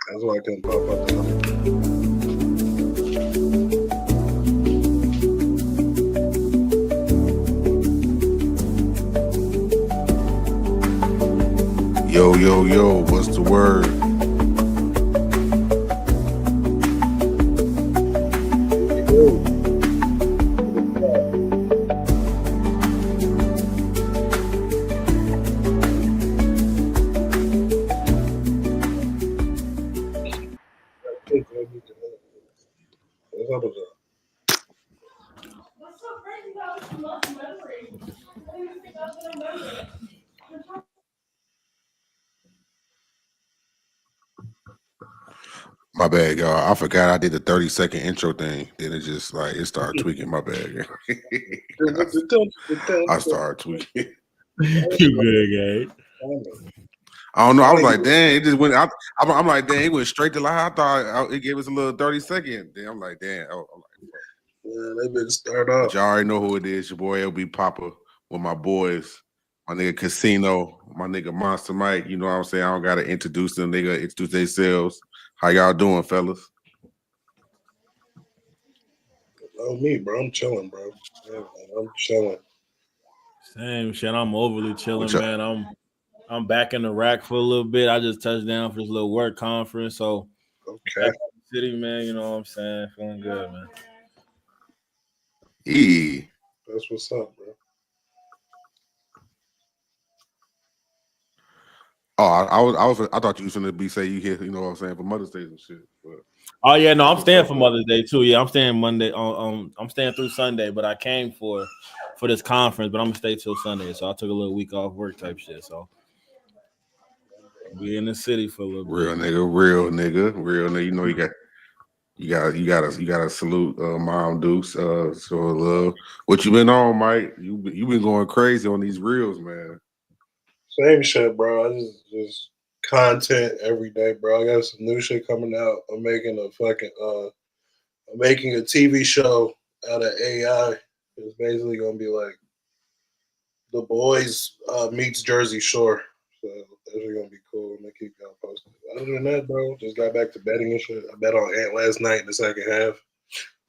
That's why I couldn't pop up the number. Yo, what's the word? What's up with that? My bad, y'all. I forgot I did the 30-second intro thing. Then it just like it started tweaking. My bad. I started tweaking. You good, Gabe? I don't know. I was like, dang, it just went. I'm like, dang, it went straight to live. I thought it gave us a little 30-second. Then I'm like, damn. I'm like, yeah, they been start but off. y'all already know who it is. Your boy LB Papa with my boys. My nigga Casino, my nigga Monster Mike. You know what I'm saying? I don't gotta introduce them. They gotta introduce themselves. How y'all doing, fellas? Oh, me, bro. I'm chilling, bro. Yeah, man, I'm chilling. Same shit. I'm overly chilling, What man. I'm back in the rack for a little bit. I just touched down for this little work conference, so Okay. back in the city, man. You know what I'm saying? Feeling good, man. That's what's up, bro. Oh, I thought you was gonna be say you here, you know what I'm saying, for Mother's Day and shit. But Oh yeah, no, I'm what's staying up, for man? Mother's Day too. Yeah, I'm staying Monday. I'm staying through Sunday, but I came for this conference, but I'm gonna stay till Sunday. So I took a little week off work type shit. So be in the city for a little Real bit. nigga. You know you gotta salute Mom Dukes, show her love. What you been on, Mike? You been going crazy on these reels, man. Same shit, bro. I just content every day, bro. I got some new shit coming out. I'm making a TV show out of AI. It's basically gonna be like The Boys meets Jersey Shore. So that's really gonna be cool. I'm gonna keep y'all posted. Other than that, bro, just got back to betting and shit. I bet on Ant last night in the second half.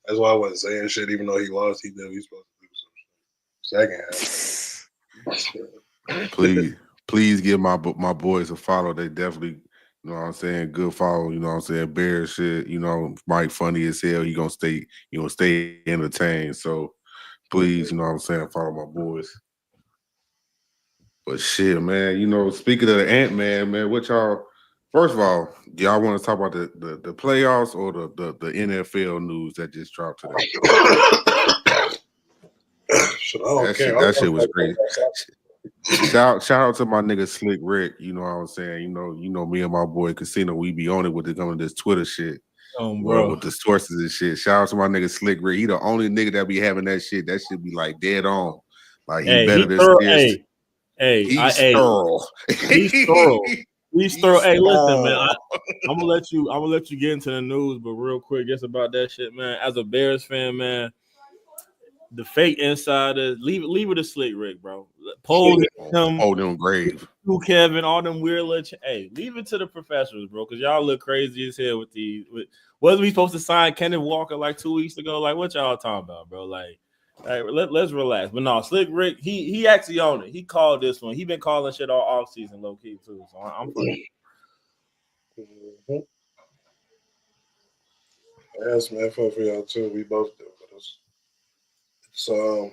That's why I wasn't saying shit, even though he lost. He did. He's supposed to do some second half. Please give my boys a follow. They definitely, you know what I'm saying, good follow. You know what I'm saying, Bear shit. You know, Mike funny as hell. You gonna stay entertained. So please, you know what I'm saying, follow my boys. But shit, man, you know, speaking of the Ant-Man, man, what y'all, first of all, do y'all want to talk about the playoffs or the NFL news that just dropped today? Shit, I don't care. That shit was crazy. Shout out to my nigga Slick Rick. You know what I'm saying? You know me and my boy Casino, we be on it with this Twitter shit. Bro. With the sources and shit. Shout out to my nigga Slick Rick. He the only nigga that be having that shit. That should be like dead on. Like he better than this. He's thorough. He's thorough. He's thorough. Hey, listen, man. I'm gonna let you get into the news, but real quick, just about that shit, man. As a Bears fan, man, the fake insiders, leave it to Slick Rick, bro. Pose him, them grave. Kevin, all them weird hey, leave it to the professionals, bro, because y'all look crazy as hell with these. Wasn't we supposed to sign Kenneth Walker like 2 weeks ago? Like, what y'all talking about, bro? Like, let's relax. But no, Slick Rick, he actually owned it. He called this one. He been calling shit all off season, low key too. So I'm fine. Mm-hmm. Yes, man, I feel for y'all too. We both do. So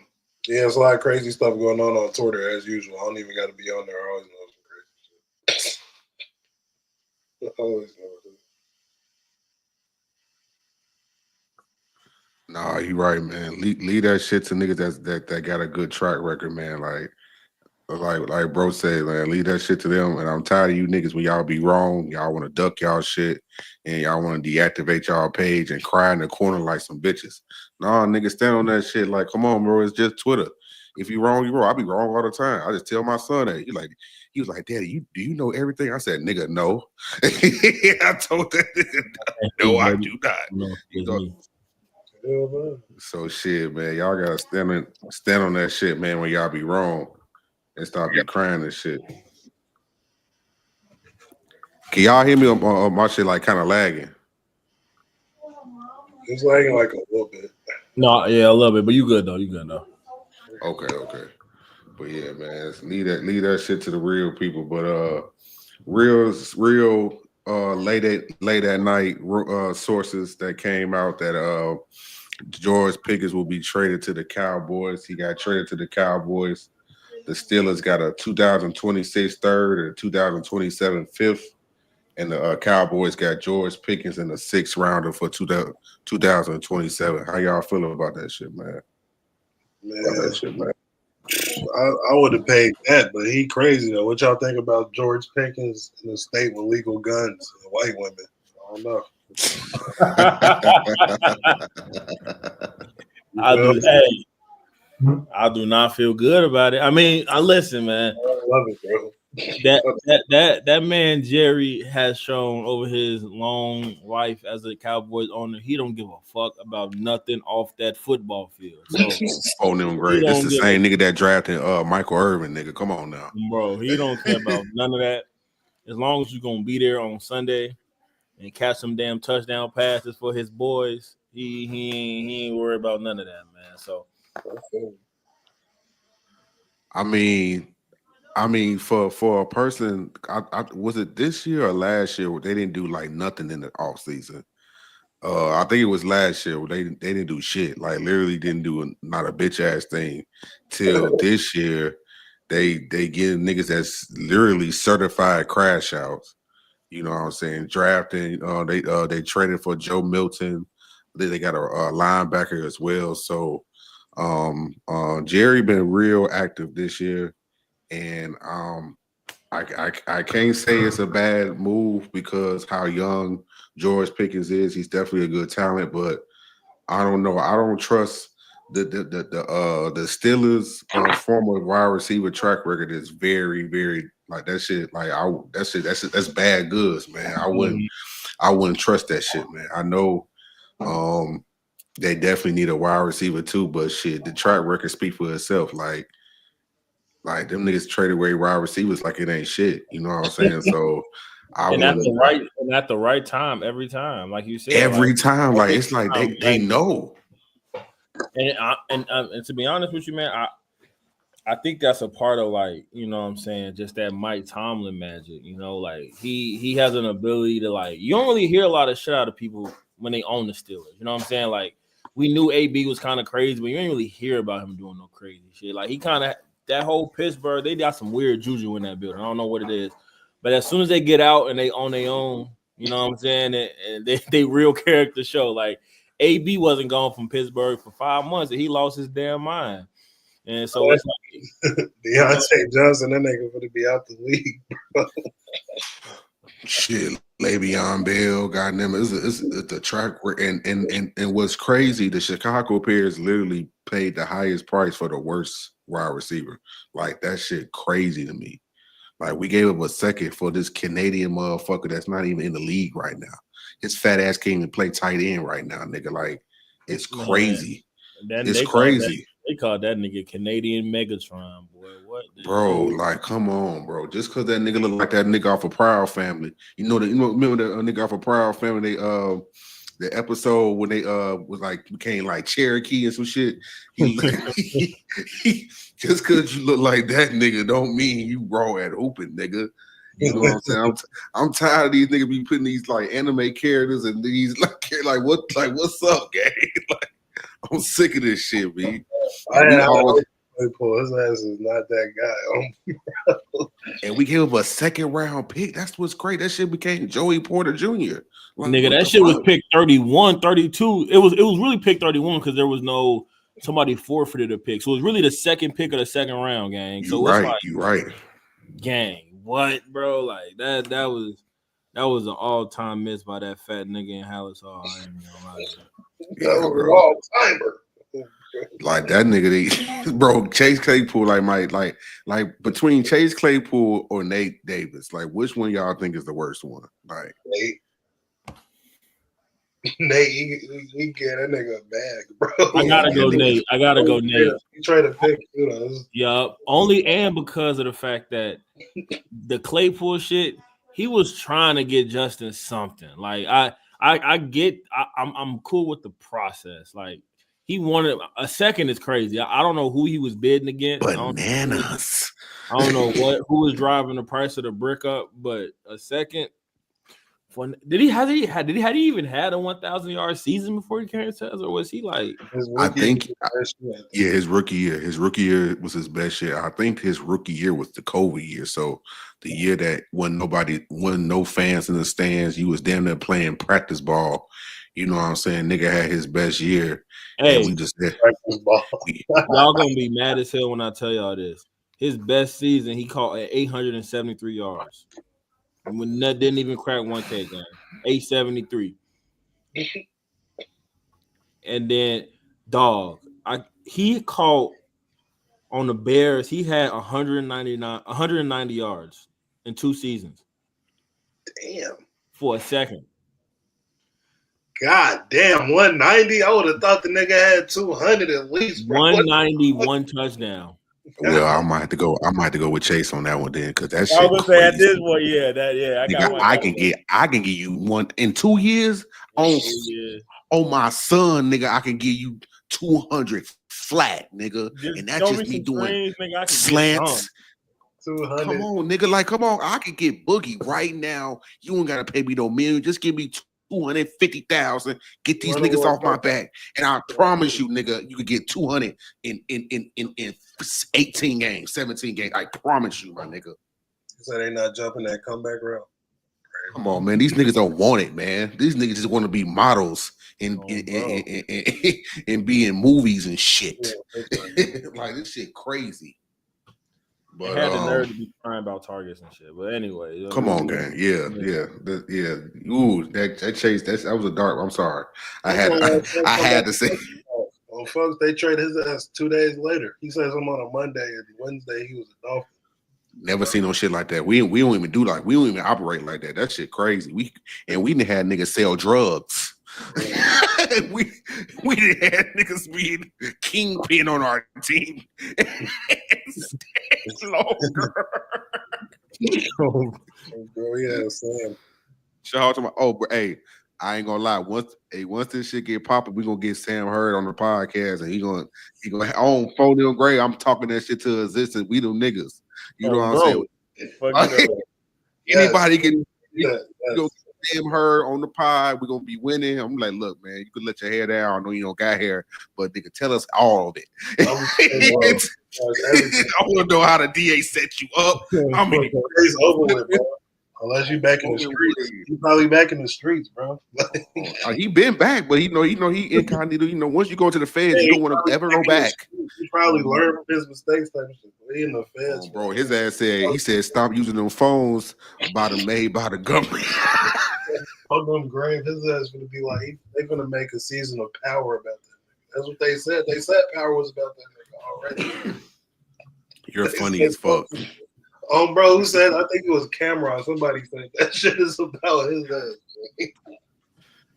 yeah, it's a lot of crazy stuff going on Twitter as usual. I don't even got to be on there. I always know some crazy shit. I always know it. Nah, you right, man. Leave that shit to niggas that got a good track record, man. Like bro said, man, leave that shit to them. And I'm tired of you niggas when y'all be wrong. Y'all want to duck y'all shit and y'all want to deactivate y'all page and cry in the corner like some bitches. Nah, niggas stand on that shit. Like, come on, bro. It's just Twitter. If you wrong, you wrong. I be wrong all the time. I just tell my son that. He was like, Daddy, do you know everything? I said, nigga, no. I told that nigga, no, I do not. You know. So shit, man. Y'all gotta stand on that shit, man, when y'all be wrong and stop be crying and shit. Can y'all hear me on my shit like kind of lagging? It's lagging like a little bit. No, yeah, a little bit, but you good though. You good though. Okay. But yeah, man, leave that shit to the real people. But real late at night sources that came out that George Pickens will be traded to the Cowboys. He got traded to the Cowboys. The Steelers got a 2026 third and a 2027 fifth. And the Cowboys got George Pickens in the 6th rounder for 2027. How y'all feel about that shit, man? I would have paid that, but he crazy though. What y'all think about George Pickens in a state with legal guns and white women? I don't know. I do not feel good about it. I mean, listen, man. I love it, bro. That man Jerry has shown over his long life as a Cowboys owner, he don't give a fuck about nothing off that football field. So oh, them great. This the same nigga that drafted Michael Irvin, nigga. Come on now, bro. He don't care about none of that. As long as you're gonna be there on Sunday and catch some damn touchdown passes for his boys, he ain't worried about none of that, man. So I mean, for a person, I was it this year or last year where they didn't do like nothing in the off season. I think it was last year where they didn't do shit. Like literally didn't do not a bitch ass thing till this year. They get niggas that's literally certified crash outs. You know what I'm saying? Drafting. They traded for Joe Milton. They got a linebacker as well. So Jerry been real active this year. And I can't say it's a bad move because how young George Pickens is. He's definitely a good talent, but I don't know. I don't trust the Steelers former wide receiver track record is very, very like that shit. Like that's bad goods, man. I wouldn't trust that shit, man. I know they definitely need a wide receiver too, but shit, the track record speaks for itself. Like them niggas trade away wide receivers like it ain't shit. You know what I'm saying? So at the right time every time, like you said. Every time, like it's like they know. And to be honest with you, man, I think that's a part of like, you know what I'm saying, just that Mike Tomlin magic. You know, like he has an ability to like you don't really hear a lot of shit out of people when they own the Steelers. You know what I'm saying? Like we knew AB was kind of crazy, but you didn't really hear about him doing no crazy shit. Like he kind of that whole Pittsburgh, they got some weird juju in that building. I don't know what it is. But as soon as they get out and they own their own, you know what I'm saying, and they real character show. Like AB wasn't gone from Pittsburgh for 5 months and he lost his damn mind. And so it's like Deontay Johnson, that nigga would be out the league, bro. Shit, Le'Veon Bell, goddamn, it's the track and what's crazy, the Chicago Bears literally paid the highest price for the worst wide receiver. Like that shit crazy to me. Like we gave him a second for this Canadian motherfucker that's not even in the league right now. His fat ass can't even play tight end right now, nigga. Like it's crazy. It's crazy. They called that nigga Canadian Megatron, boy. What, bro? Like, come on, bro. Just because that nigga look like that nigga off of Proud Family, remember the nigga off of Proud Family? The episode when they was like became like Cherokee and some shit. He just because you look like that nigga don't mean you raw at open, nigga. You know what I'm saying? I'm tired of these niggas be putting these like anime characters and these what's up, gang? Like I'm sick of this shit, B. His ass is not that guy. And we gave him a 2nd round pick. That's what's great. That shit became Joey Porter Jr. Like, nigga, that shit was picked 31, 32. It was really picked 31 because there was no somebody forfeited a pick. So it was really the 2nd pick of the 2nd round, gang. So you right. Gang, what, bro? Like that was an all-time miss by that fat nigga in Hallis Hall. I ain't gonna lie to you. That was an all-timer. Like that nigga, bro. Chase Claypool, like between Chase Claypool or Nate Davis, like which one y'all think is the worst one? Like Nate, he get that nigga a bag, bro. I gotta go Nate. He tried to pick, you know. Yeah, only and because of the fact that the Claypool shit, he was trying to get Justin something. Like I'm cool with the process. Like he wanted a second is crazy. I don't know who he was bidding against. Bananas. I don't know who was driving the price of the brick up, but a second. Did he even had a 1,000-yard season before he came to us, or was he like? I think, yeah, his rookie year. His rookie year was his best year. I think his rookie year was the COVID year. So the year that wasn't no fans in the stands, you was damn near playing practice ball. You know what I'm saying? Nigga had his best year. Hey, and we just practice ball. Y'all gonna be mad as hell when I tell y'all this. His best season, he caught at 873 yards. And when that didn't even crack 1K game, 873. And then he caught on the Bears, he had 190 yards in 2 seasons. Damn. For a second. God damn, 190. I would have thought the nigga had 200 at least. Bro. 190, one touchdown. Well, I might have to go with Chase on that one then, because that shit. I was gonna say at this crazy. point, I can give you one in 2 years on my son, nigga. I can give you 200 flat, nigga, and that's just me doing slants. 200. Come on, nigga, come on. I can get Boogie right now. You ain't gotta pay me no million. Just give me 250,000. Get these niggas off my back, and I promise you, nigga, you could get 200 in 18 games, 17 games. I promise you, my nigga. So they not jumping that comeback route. Come on, man. These niggas don't want it, man. These niggas just want to be models and be in movies and shit. Yeah, like this shit crazy. But had the nerve to be crying about targets and shit. But anyway, come on, gang. Yeah. Ooh, that Chase. That was a dark. I'm sorry. I had to say. Well, folks, they traded his ass 2 days later. He says I'm on a Monday and Wednesday he was a Dolphin. Never seen no shit like that. We don't even we don't even operate like that. That shit crazy. We didn't have niggas sell drugs. we didn't have niggas being kingpin on our team. Longer. Bro, yeah, Sam. Shout out to my hey, I ain't gonna lie. Once this shit get popping, we gonna get Sam Hurd on the podcast, and he gonna on phone them great. I'm talking that shit to existence. We them niggas. You know what I'm saying? Anybody can Sam Hurd on the pod. We're gonna be winning. I'm like, look, man, you can let your hair down. I know you don't got hair, but they can tell us all of it. I want to know how the DA set you up. I mean, it's over with, bro. Unless you back in the streets, you probably back in the streets, bro. He been back, but he incognito. Once you go to the feds, you don't want to ever go back. He probably learned from his mistakes. He in the feds, bro. His ass said, stop using them phones made by the government. Fuck them grave. His ass gonna be like they're gonna make a season of Power about that. That's what they said. They said Power was about that nigga already. You're funny as fuck. Bro, who said? I think it was Cameron. Somebody said that shit is about his ass.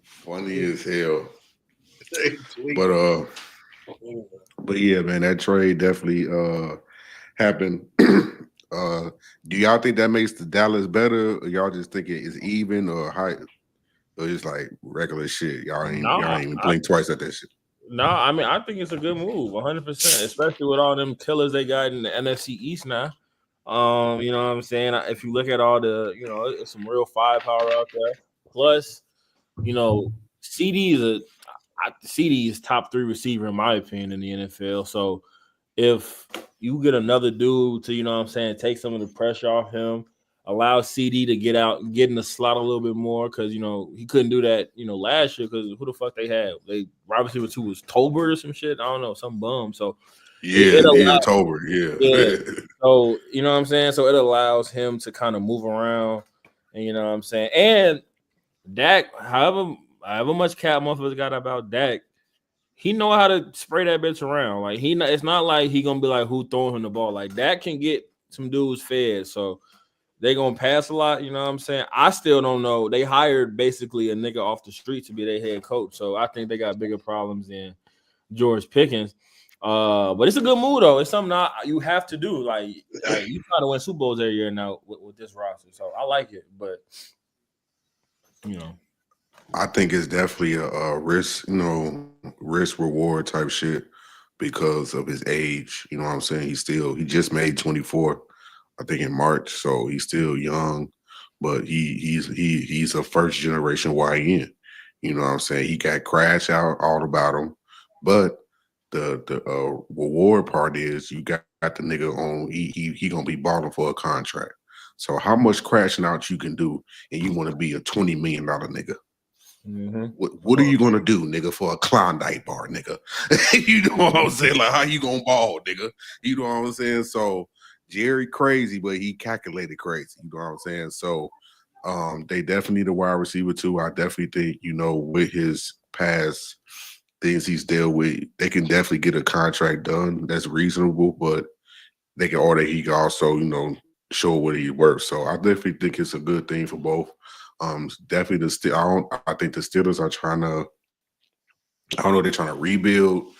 Funny as hell. But yeah, man, that trade definitely happened. Do y'all think that makes the Dallas better, or y'all just think it's even, or high, or just like regular shit? Y'all ain't even blink twice at that shit. No, I mean I think it's a good move, 100%, especially with all them killers they got in the NFC East now. You know what I'm saying? If you look at all the, it's some real firepower out there. Plus, CD is top 3 receiver in my opinion in the NFL. So if you get another dude to, take some of the pressure off him, allow CD to get out and get in the slot a little bit more, because he couldn't do that, last year, because who the fuck they had? Wide receiver 2 was Tolbert or some shit. I don't know, some bum. So Tolbert, yeah. So you know what I'm saying? So it allows him to kind of move around, and you know what I'm saying? And Dak, however much cap motherfuckers got about Dak, he know how to spray that bitch around. Like it's not like he gonna be like who throwing him the ball. Like Dak can get some dudes fed, so they gonna pass a lot. You know what I'm saying? I still don't know. They hired basically a nigga off the street to be their head coach, so I think they got bigger problems than George Pickens. But it's a good move though. It's something you have to do. Like you try to win Super Bowls every year now with this roster. So I like it, but I think it's definitely a risk, risk reward type shit because of his age. You know what I'm saying? He just made 24, I think in March, so he's still young, but he's a first generation YN. You know what I'm saying? He got Crash out all about him, but the reward part is you got the nigga on. He gonna be balling for a contract. So how much crashing out you can do, and you want to be a $20 million nigga? Mm-hmm. What are you gonna do, nigga, for a Klondike bar, nigga? You know what I'm saying? Like, how you gonna ball, nigga? You know what I'm saying? So Jerry crazy, but he calculated crazy. You know what I'm saying? So they definitely need a wide receiver too. I definitely think, with his past things he's dealt with, they can definitely get a contract done that's reasonable, but he can also, show what he's worth. So I definitely think it's a good thing for both. Definitely I think the Steelers are trying to, I don't know, they're trying to rebuild.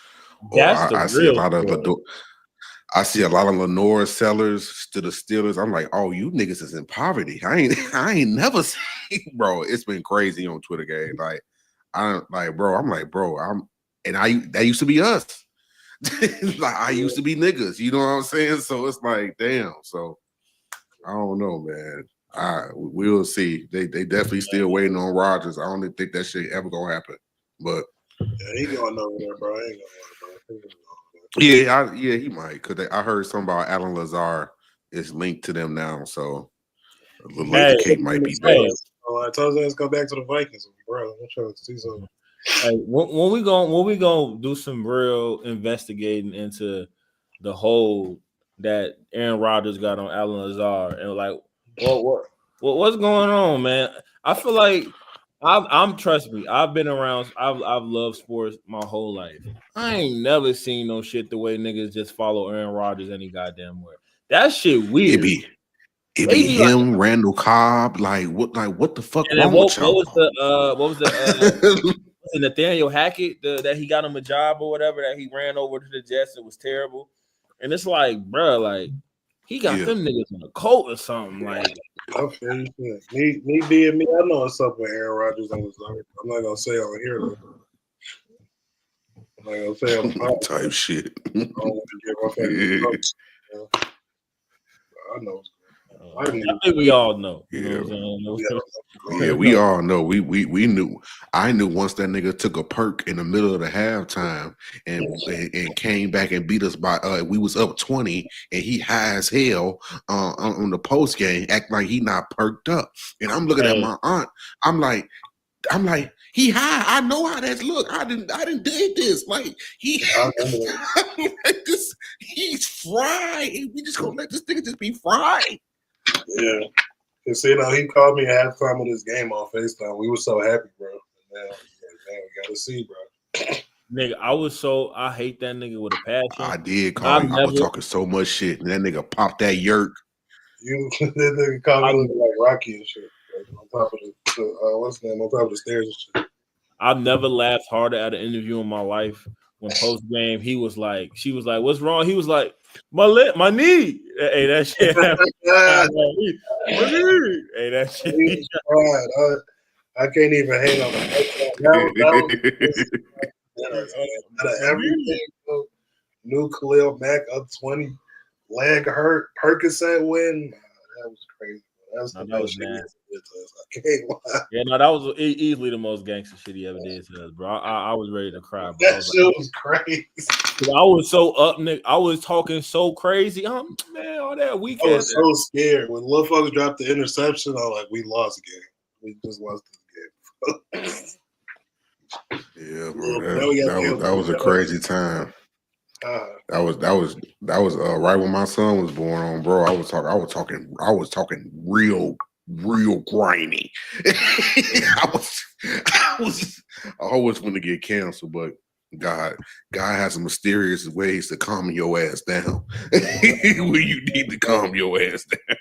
I see a lot of Lenore sellers to the Steelers. I'm like, oh, you niggas is in poverty. I ain't never seen, bro. It's been crazy on Twitter, gang. Like, that used to be us. Like, I used to be niggas. You know what I'm saying? So it's like, damn. So I don't know, man. We'll see. They definitely still waiting on Rodgers. I don't think that shit ever gonna happen. But he going over there, bro. I ain't going over yeah, he might. Cause I heard something about Alan Lazar is linked to them now, so the cake might be back. I told you let's go back to the Vikings, bro. I'm trying to see something. Hey, when we gonna do some real investigating into the hole that Aaron Rodgers got on Alan Lazar, and like, what's going on, man? I feel like trust me, I've been around. I've loved sports my whole life. I ain't never seen no shit the way niggas just follow Aaron Rodgers any goddamn way. That shit weird. It be him, like, Randall Cobb. Like what the fuck wrong with y'all? What was the Nathaniel Hackett that he got him a job or whatever, that he ran over to the Jets? It was terrible. And it's like, bro, like he got them niggas in a cult or something. Like, me being me, I know what's up with Aaron Rodgers on his own. I'm not gonna say on here though. I'm not gonna say on type shit. I don't want to get my face. I know. I think we all know. Yeah, we all know. We knew. I knew once that nigga took a perk in the middle of the halftime and came back and beat us by. We was up 20, and he high as hell on the post game, act like he not perked up. And I'm looking at my aunt. I'm like, he high. I know how that's look. I didn't did this. Like he's fried. We just gonna let this nigga just be fried. Yeah. Cause he called me at halftime of this game on FaceTime. We were so happy, bro. Man, we gotta see, bro. Nigga, I hate that nigga with a passion. I did call him. I was talking so much shit, and that nigga popped that yerk. That nigga called me looking like Rocky and shit. Like, on top of on top of the stairs and shit. I've never laughed harder at an interview in my life. When post game, she was like, "What's wrong?" He was like, my knee. Hey, that shit. My knee. Hey, that shit. I can't even hang on everything. New Khalil Mack up 20, leg hurt, Percocet win. That was crazy. That was shit. I can't lie. Yeah, no, that was easily the most gangster shit he ever did to us, bro. I was ready to cry. Bro. That shit was crazy. I was so up, Nick. I was talking so crazy. Man, all that weekend. I was so scared when little folks dropped the interception. I was like, we lost the game. We just lost this game. Yeah, bro. That was a crazy time. That was right when my son was born on, bro. I was talking real grimy. I always want to get canceled, but God has some mysterious ways to calm your ass down when you need to calm your ass down.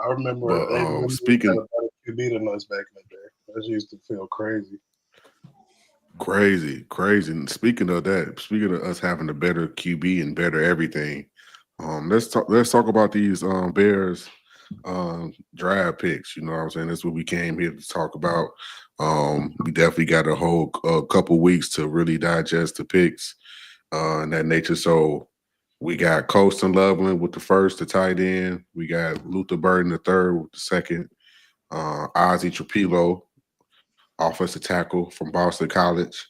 I remember speaking of QB the nuts back in the day. That used to feel crazy. Crazy. And speaking of that, speaking of us having a better QB and better everything, let's talk about these Bears draft picks. You know what I'm saying? That's what we came here to talk about. We definitely got a couple weeks to really digest the picks and that nature. So we got Colston Loveland with the first, the tight end. We got Luther Burden the third with the second. Ozzie Trapilo, offensive tackle from Boston College.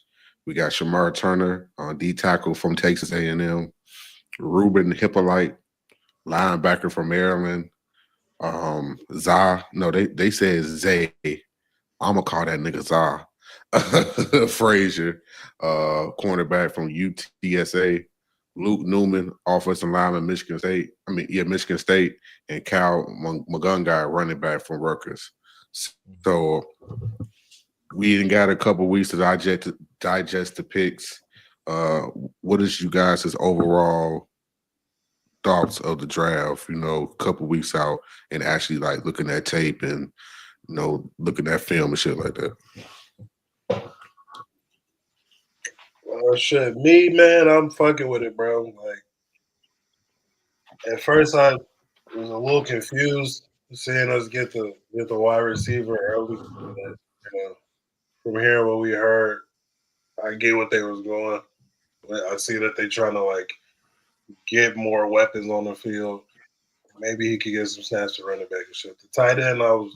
We got Shamar Turner, D tackle from Texas A&M. Ruben Hippolyte, linebacker from Maryland. They said Zay. I'm gonna call that nigga Za. Frazier, cornerback from UTSA. Luke Newman, offensive lineman, Michigan State, and Cal Magungai, running back from Rutgers. So we even got a couple weeks to digest the picks. What is you guys' overall thoughts of the draft? You know, a couple weeks out and actually like looking at tape and looking at film and shit like that. Shit, me, man, I'm fucking with it, bro. Like, at first I was a little confused seeing us get the wide receiver early. But, from hearing what we heard, I get what they was going. I see that they trying to like get more weapons on the field. Maybe he could get some snaps to running back and shit. The tight end, I was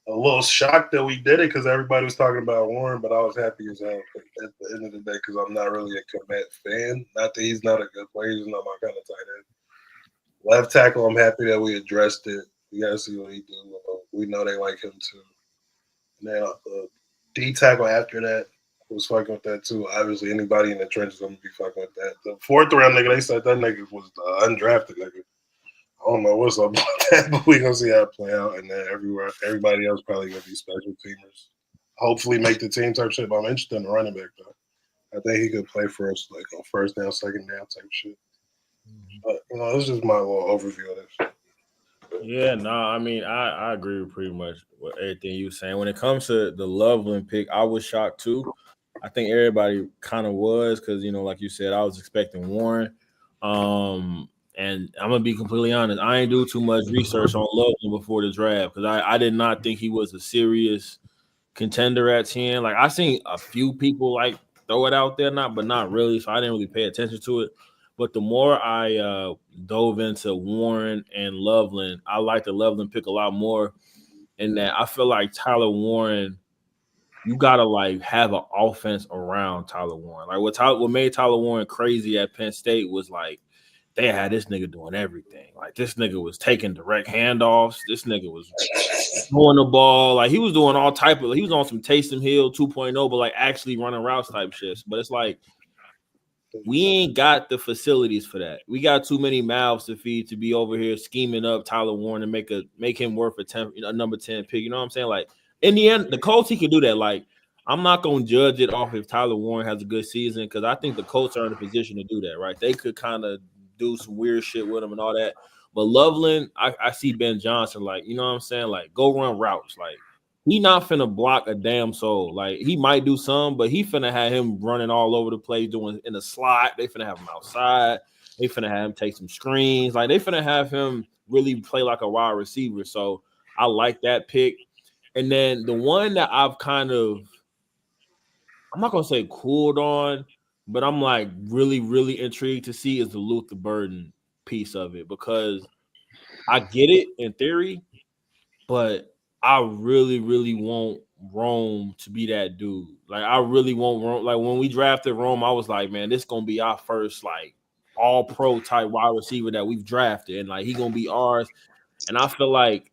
a little shocked that we did it because everybody was talking about Warren, but I was happy as hell at the end of the day because I'm not really a Komet fan. Not that he's not a good player, he's not my kind of tight end. Left tackle, I'm happy that we addressed it. We got to see what he do. We know they like him too. And then D tackle after that was fucking with that too. Obviously, anybody in the trenches going to be fucking with that. The fourth round nigga, they said that nigga was the undrafted nigga. I don't know what's up about that, but we're going to see how it play out. And then everybody else probably going to be special teamers. Hopefully make the team type shit, but I'm interested in the running back, though. I think he could play for us like on first down, second down type shit. But, this is just my little overview of this. Yeah, no, I mean, I agree with pretty much what everything you were saying. When it comes to the Loveland pick, I was shocked too. I think everybody kind of was because, like you said, I was expecting Warren. And I'm gonna be completely honest, I ain't do too much research on Loveland before the draft because I did not think he was a serious contender at 10. Like I seen a few people like throw it out there, but not really. So I didn't really pay attention to it. But the more I dove into Warren and Loveland, I like the Loveland pick a lot more. In that I feel like Tyler Warren, you gotta like have an offense around Tyler Warren. Like what made Tyler Warren crazy at Penn State was like they had this nigga doing everything. Like this nigga was taking direct handoffs. This nigga was throwing the ball. Like he was doing all type of. He was on some Taysom Hill 2.0, but like actually running routes type shit. But it's like we ain't got the facilities for that. We got too many mouths to feed to be over here scheming up Tyler Warren and make him worth a number 10 pick. You know what I'm saying? Like in the end, the Colts he can do that. Like I'm not gonna judge it off if Tyler Warren has a good season because I think the Colts are in a position to do that. Right? They could kind of do some weird shit with him and all that. But Loveland, I see Ben Johnson, like, you know what I'm saying? Like, go run routes. Like, he not finna block a damn soul. Like, he might do some, but he finna have him running all over the place, doing in the slot. They finna have him outside. They finna have him take some screens. Like, they finna have him really play like a wide receiver. So, I like that pick. And then the one that I've kind of, I'm not going to say cooled on, but I'm like really, really intrigued to see is the Luther Burden piece of it because I get it in theory, but I really, really want Rome to be that dude. Like I really want Rome. Like when we drafted Rome, I was like, man, this gonna be our first like all pro type wide receiver that we've drafted, and like he gonna be ours. And I feel like,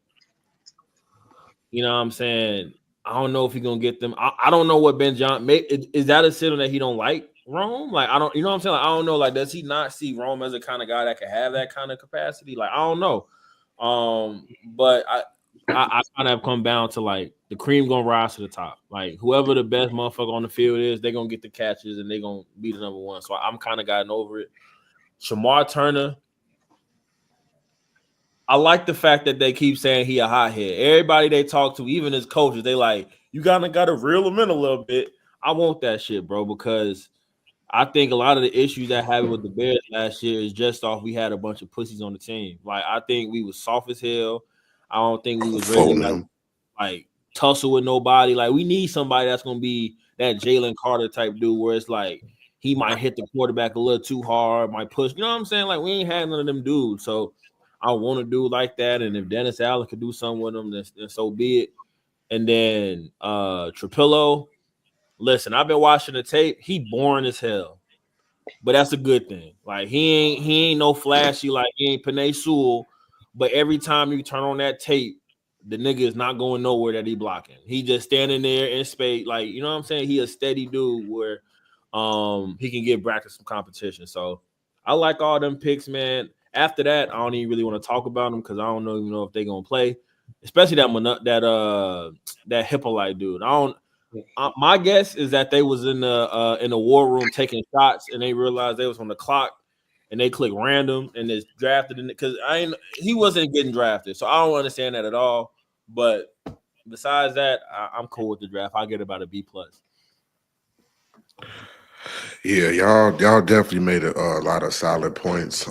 you know what I'm saying? I don't know if he's gonna get them. I don't know what Ben Johnson is that a signal that he don't like Rome? Like I don't, you know what I'm saying? Like, I don't know. Like, does he not see Rome as a kind of guy that can have that kind of capacity? Like, I don't know. But I kind of have come down to like the cream gonna rise to the top. Like whoever the best motherfucker on the field is, they're gonna get the catches and they're gonna be the number one. So I'm kind of gotten over it. Shamar Turner. I like the fact that they keep saying he a hothead. Everybody they talk to, even his coaches, they like, you kind of got to reel him in a little bit. I want that shit, bro, because I think a lot of the issues that happened with the Bears last year is just off we had a bunch of pussies on the team. Like I think we was soft as hell. I don't think we was ready to Folding him. like tussle with nobody. Like we need somebody that's gonna be that Jalen Carter type dude where it's like he might hit the quarterback a little too hard, might push. You know what I'm saying? Like we ain't had none of them dudes. So I want to do like that. And if Dennis Allen could do something with him, then so be it. And then Trapillo, listen, I've been watching the tape. He boring as hell. But that's a good thing. Like he ain't no flashy, like he ain't Penei Sewell. But every time you turn on that tape, the nigga is not going nowhere that he blocking. He just standing there in space, like you know what I'm saying. He a steady dude where he can give Brackett some competition. So I like all them picks, man. After that, I don't even really want to talk about them because I don't even know if they're gonna play, especially that Hippolyte dude. I don't. My guess is that they was in the war room taking shots and they realized they was on the clock and they click random and it's drafted in because he wasn't getting drafted, so I don't understand that at all. But besides that, I'm cool with the draft. I get about a B plus. Yeah, y'all definitely made a lot of solid points.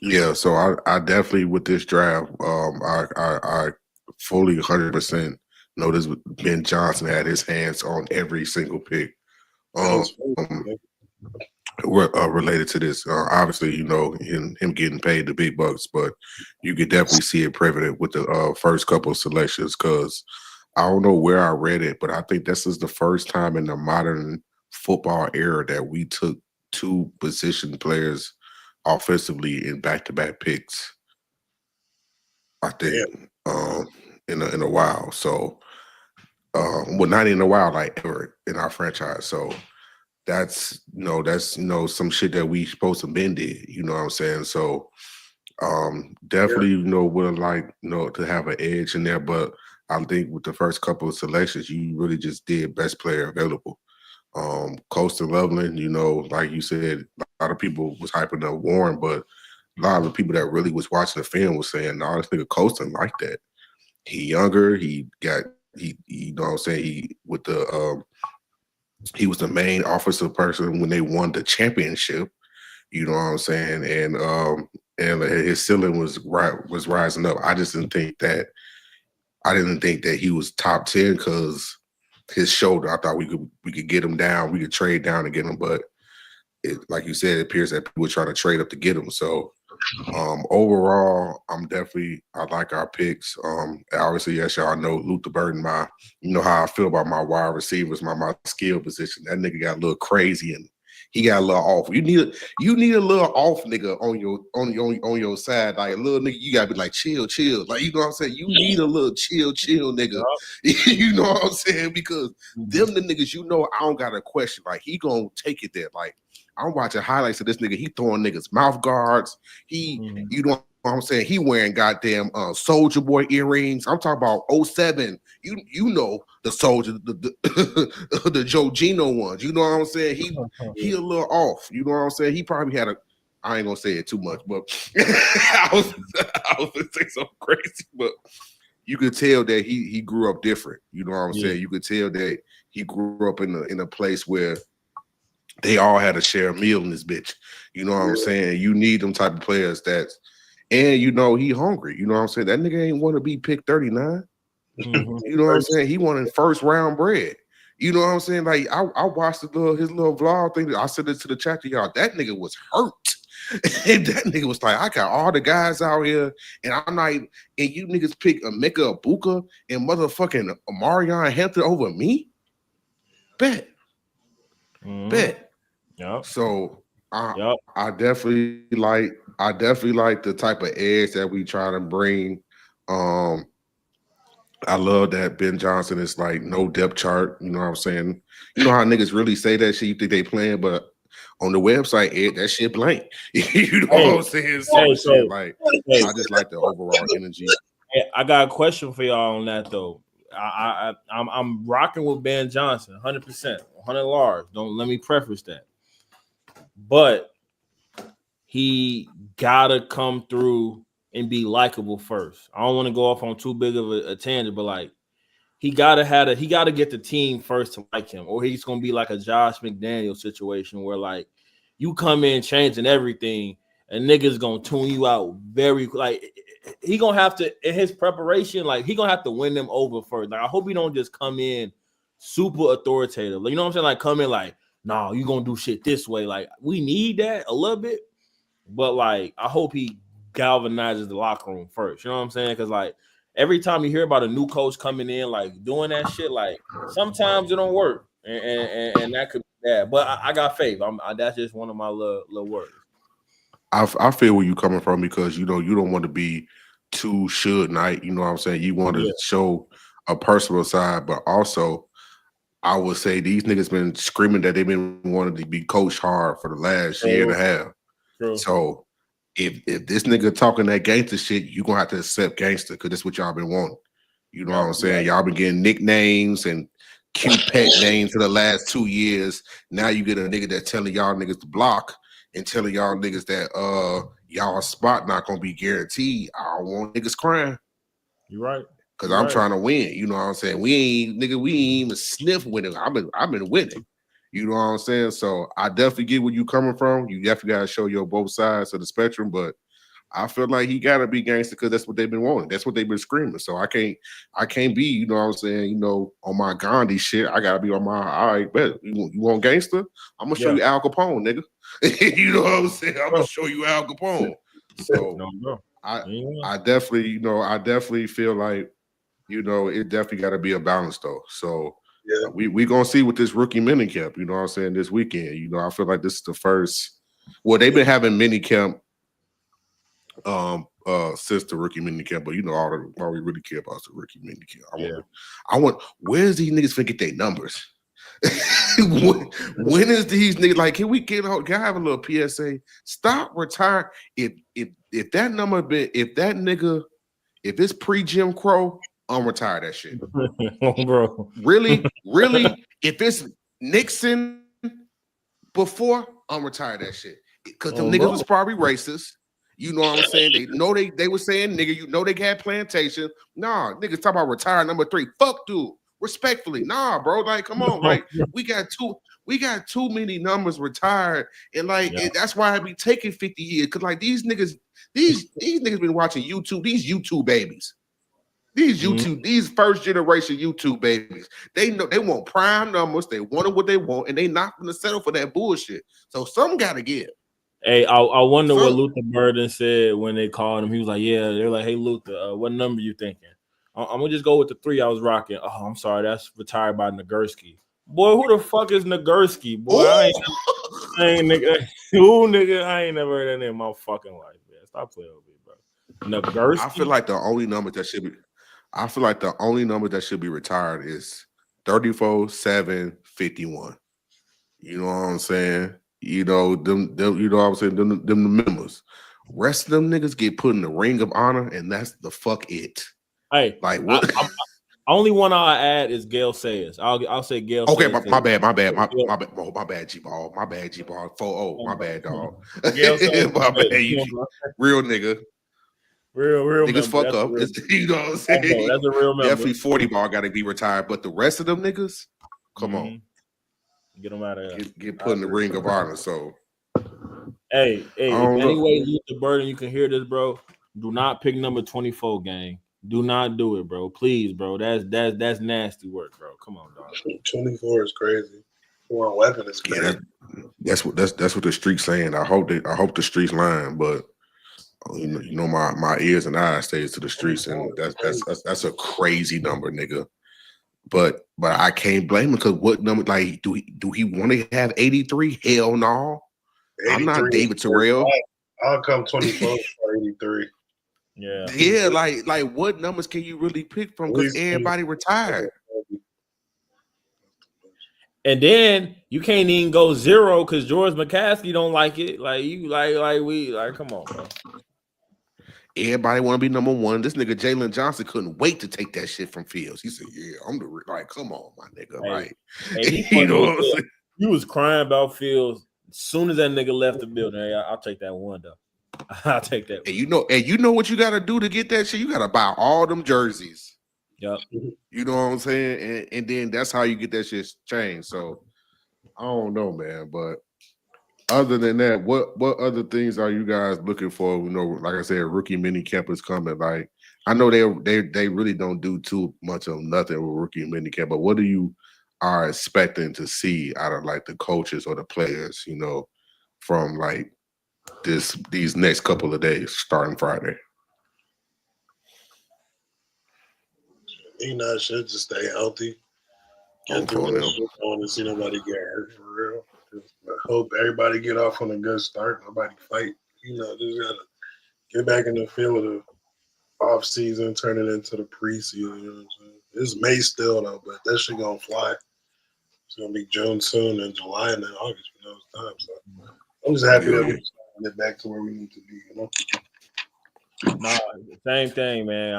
Yeah, so I definitely with this draft, I fully 100% noticed Ben Johnson had his hands on every single pick. Related to this, obviously, you know, him getting paid the big bucks, but you could definitely see it prevalent with the first couple of selections because I don't know where I read it, but I think this is the first time in the modern football era that we took two position players offensively in back-to-back picks. I think in a while. So, well, not in a while, like ever in our franchise. So that's some shit that we supposed to been did. You know what I'm saying? So definitely, would have liked, to have an edge in there, but I think with the first couple of selections, you really just did best player available. Colston Loveland, like you said, a lot of people was hyping up Warren, but a lot of the people that really was watching the film was saying, "No, this nigga Colston like that. He younger. He you know what I'm saying. He was the main offensive person when they won the championship. You know what I'm saying, and his ceiling was rising up. I didn't think that he was top 10 because his shoulder. I thought we could get him down. We could trade down to get him, but like you said, it appears that people were trying to trade up to get him. So overall, I like our picks. Obviously, as y'all know, Luther Burden, you know how I feel about my wide receivers, my skill position. That nigga got a little crazy and he got a little off. You need a little off nigga on your side, like a little nigga. You gotta be like chill. Like you know what I'm saying. You need a little chill nigga. You know what I'm saying, because them the niggas I don't got a question. Like he gonna take it there. Like I'm watching highlights of this nigga. He throwing niggas mouth guards. You know what I'm saying? He wearing goddamn Soldier Boy earrings. I'm talking about 07. You know the Soldier, the Joe Gino ones. You know what I'm saying? He a little off. You know what I'm saying? He probably had I ain't gonna say it too much, but I was gonna say something crazy, but you could tell that he grew up different. You know what I'm saying? You could tell that he grew up in a place where they all had to share a meal in this bitch. You know what I'm saying? You need them type of players and he hungry. You know what I'm saying? That nigga ain't want to be picked 39. You know what I'm saying? He wanted first round bread. You know what I'm saying? Like I watched his little vlog thing. I sent it to the chat to y'all. That nigga was hurt. And that nigga was like, I got all the guys out here, and I'm like, and you niggas pick Emeka Ibuka and motherfucking Marion Hampton over me? Bet. Yep. So I definitely like the type of edge that we try to bring. I love that Ben Johnson is like no depth chart. You know what I'm saying? You know how niggas really say that shit, you think they playing, but on the website, Ed, that shit blank. You know what I'm saying? I just like the overall energy. Hey, I got a question for y'all on that though. I'm rocking with Ben Johnson 100%, 100 large. Don't let me preface that. But he gotta come through and be likable first. I don't want to go off on too big of a tangent, but like he gotta get the team first to like him, or he's gonna be like a Josh McDaniel situation where like you come in changing everything and niggas gonna tune you out very like he gonna have to in his preparation, like he gonna have to win them over first. Like I hope he don't just come in super authoritative. Like, you know what I'm saying? Like come in like, nah, you gonna do shit this way. Like we need that a little bit, but like I hope he galvanizes the locker room first. You know what I'm saying? Because like every time you hear about a new coach coming in, like doing that shit, like sometimes it don't work, and that could be bad. But I got faith. That's just one of my little words. I feel where you coming from because you know you don't want to be too should night. You know what I'm saying? You want to show a personal side, but also I would say these niggas been screaming that they've been wanting to be coached hard for the last year and a half. True. So if this nigga talking that gangster shit, you gonna have to accept gangster because that's what y'all been wanting. You know what I'm saying? Y'all been getting nicknames and cute pet names for the last 2 years. Now you get a nigga that telling y'all niggas to block and telling y'all niggas that y'all spot not gonna be guaranteed. I don't want niggas crying. You're right. Cause I'm trying to win. You know what I'm saying? We ain't even sniff winning. I've been winning. You know what I'm saying? So I definitely get where you coming from. You definitely gotta show your both sides of the spectrum, but I feel like he gotta be gangster because that's what they've been wanting. That's what they've been screaming. So I can't be, you know what I'm saying, you know, on my Gandhi shit. I gotta be on my all right, bet. You want gangster? I'm gonna show you Al Capone, nigga. You know what I'm saying? I'm gonna show you Al Capone. So I definitely, you know, I definitely feel like, you know, it definitely gotta be a balance though. So yeah, we gonna see with this rookie mini camp, you know what I'm saying, this weekend. You know, I feel like this is the first. Well, they've been having mini camp since the rookie mini camp, but you know, all we really care about is the rookie mini camp. I want where's these niggas finna get their numbers? when is these niggas like? Can I have a little PSA? Stop retire. If that number been if it's pre Jim Crow, I'm retire that shit. Bro. Really? If it's Nixon before, I'm retire that shit. Because them niggas was probably racist. You know what I'm saying? They know they were saying nigga, you know they had plantation. Nah, niggas talk about retire number 3. Fuck dude. Respectfully. Nah, bro. Like, come on. Like, we got too many numbers retired. And like that's why I be taking 50 years. Cause like these niggas been watching YouTube, these YouTube babies. These first generation YouTube babies, they know they want prime numbers. They want what they want, and they not gonna settle for that bullshit. So some gotta give. Hey, I wonder what Luther Burden said when they called him. He was like, "Yeah." They're like, "Hey, Luther, what number you thinking?" I'm gonna just go with the 3 I was rocking. Oh, I'm sorry, that's retired by Nagurski. Boy, who the fuck is Nagurski? Boy, I ain't nigga. Who nigga? I ain't never heard that name in my fucking life, man. Stop playing with me, bro. Nagurski. I feel like the only number that should be retired is 34, 7, 51. You know what I'm saying? You know, them you know what I'm saying? Them the members. Rest of them niggas get put in the ring of honor, and that's the fuck it. Hey, like what? Only one I'll add is Gail Sayers. I'll say Gail. Okay, Sayers. my bad, oh, my bad, G-Ball. My bad, G-Ball. 4-0. My bad, dog. My bad, real nigga. Real niggas fuck up. You know what I'm saying? That's a real member. Definitely 40 ball got to be retired, but the rest of them niggas, come on, get them out of there. Get put in the ring of honor. So, hey, anyway, Luther Burden, you can hear this, bro. Do not pick number 24, gang. Do not do it, bro. Please, bro. That's nasty work, bro. Come on, dog. 24 is crazy. 4-11 is crazy. That's what the streets saying. I hope the streets lying, but. You know, my ears and eyes stays to the streets, and that's a crazy number, nigga. But I can't blame him because what number? Like, do he want to have 83? Hell no. I'm not David Terrell. I'll come 24 for 83. Yeah. Like what numbers can you really pick from? Because everybody retired. And then you can't even go 0 because George McCaskey don't like it. Like you, come on, bro. Everybody want to be number 1. This nigga Jalen Johnson couldn't wait to take that shit from Fields. He said, "Yeah, I'm the like, come on, my nigga." Hey, you know what I'm saying? You was crying about Fields as soon as that nigga left the building. Hey, I'll take that one though. I'll take that. And you know what you got to do to get that shit? You got to buy all them jerseys. Yep. You know what I'm saying? And then that's how you get that shit changed. So I don't know, man. But other than that, what other things are you guys looking for? You know, like I said, rookie mini camp is coming. Like I know they really don't do too much of nothing with rookie mini camp, but what do you are expecting to see out of like the coaches or the players, you know, from like these next couple of days starting Friday? Should just stay healthy. Get For through them. this. I want to see nobody get hurt for real. I hope everybody get off on a good start. Nobody fight. Just gotta get back in the feel of the off season, turn it into the preseason. You know what I'm saying? It's May still though, but that shit gonna fly. It's gonna be June soon, and July, and then August. It's time. So I'm just happy that we get back to where we need to be. Nah, same thing, man.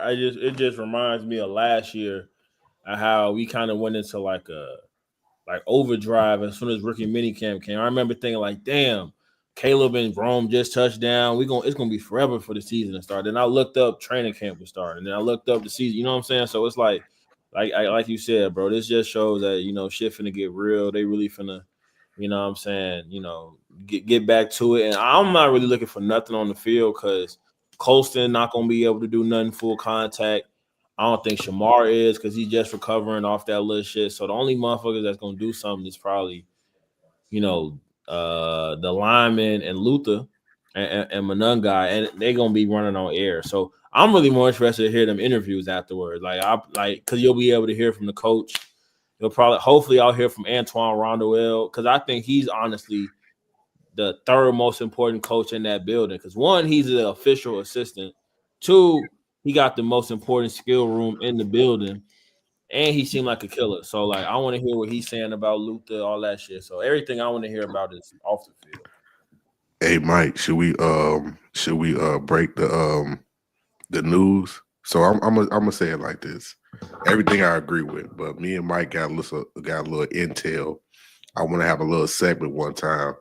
It just reminds me of last year, how we kind of went into like overdrive as soon as rookie minicamp came. I remember thinking like, damn, Caleb and Rome just touched down. It's gonna be forever for the season to start. Then I looked up training camp was starting. Then I looked up the season. You know what I'm saying? So it's like you said, bro. This just shows that shit finna get real. They really finna, you know what I'm saying? Get back to it. And I'm not really looking for nothing on the field because Colston not gonna be able to do nothing full contact. I don't think Shamar is because he's just recovering off that little shit. So the only motherfuckers that's gonna do something is probably, the lineman and Luther and Manungai, and they're gonna be running on air. So I'm really more interested to hear them interviews afterwards. Because you'll be able to hear from the coach. Hopefully, I'll hear from Antoine Rondoel because I think he's honestly the third most important coach in that building. Because one, he's the official assistant. Two, he got the most important skill room in the building, and he seemed like a killer. So, like, I want to hear what he's saying about Luther, all that shit. So, everything I want to hear about is off the field. Hey, Mike, should we break the news? So I'm gonna say it like this. Everything I agree with, but me and Mike got a little intel. I want to have a little segment one time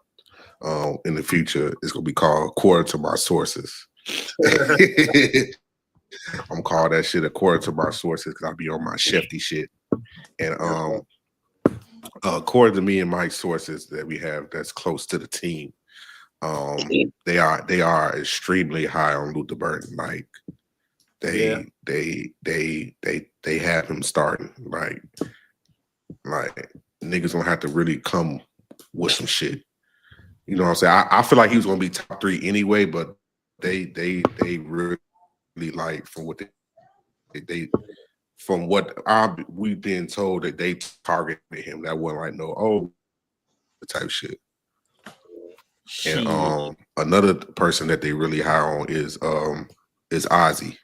in the future. It's gonna be called Quarter to My Sources. I'm call that shit according to my sources because I'll be on my Shefty shit. And according to me and Mike's sources that we have that's close to the team, they are extremely high on Luther Burden. Like they have him starting. Like niggas gonna have to really come with some shit. You know what I'm saying? I feel like he was gonna be top 3 anyway, but they really like from what we've been told that they targeted him. That wasn't like no type shit. And another person that they really high on is Ozzie,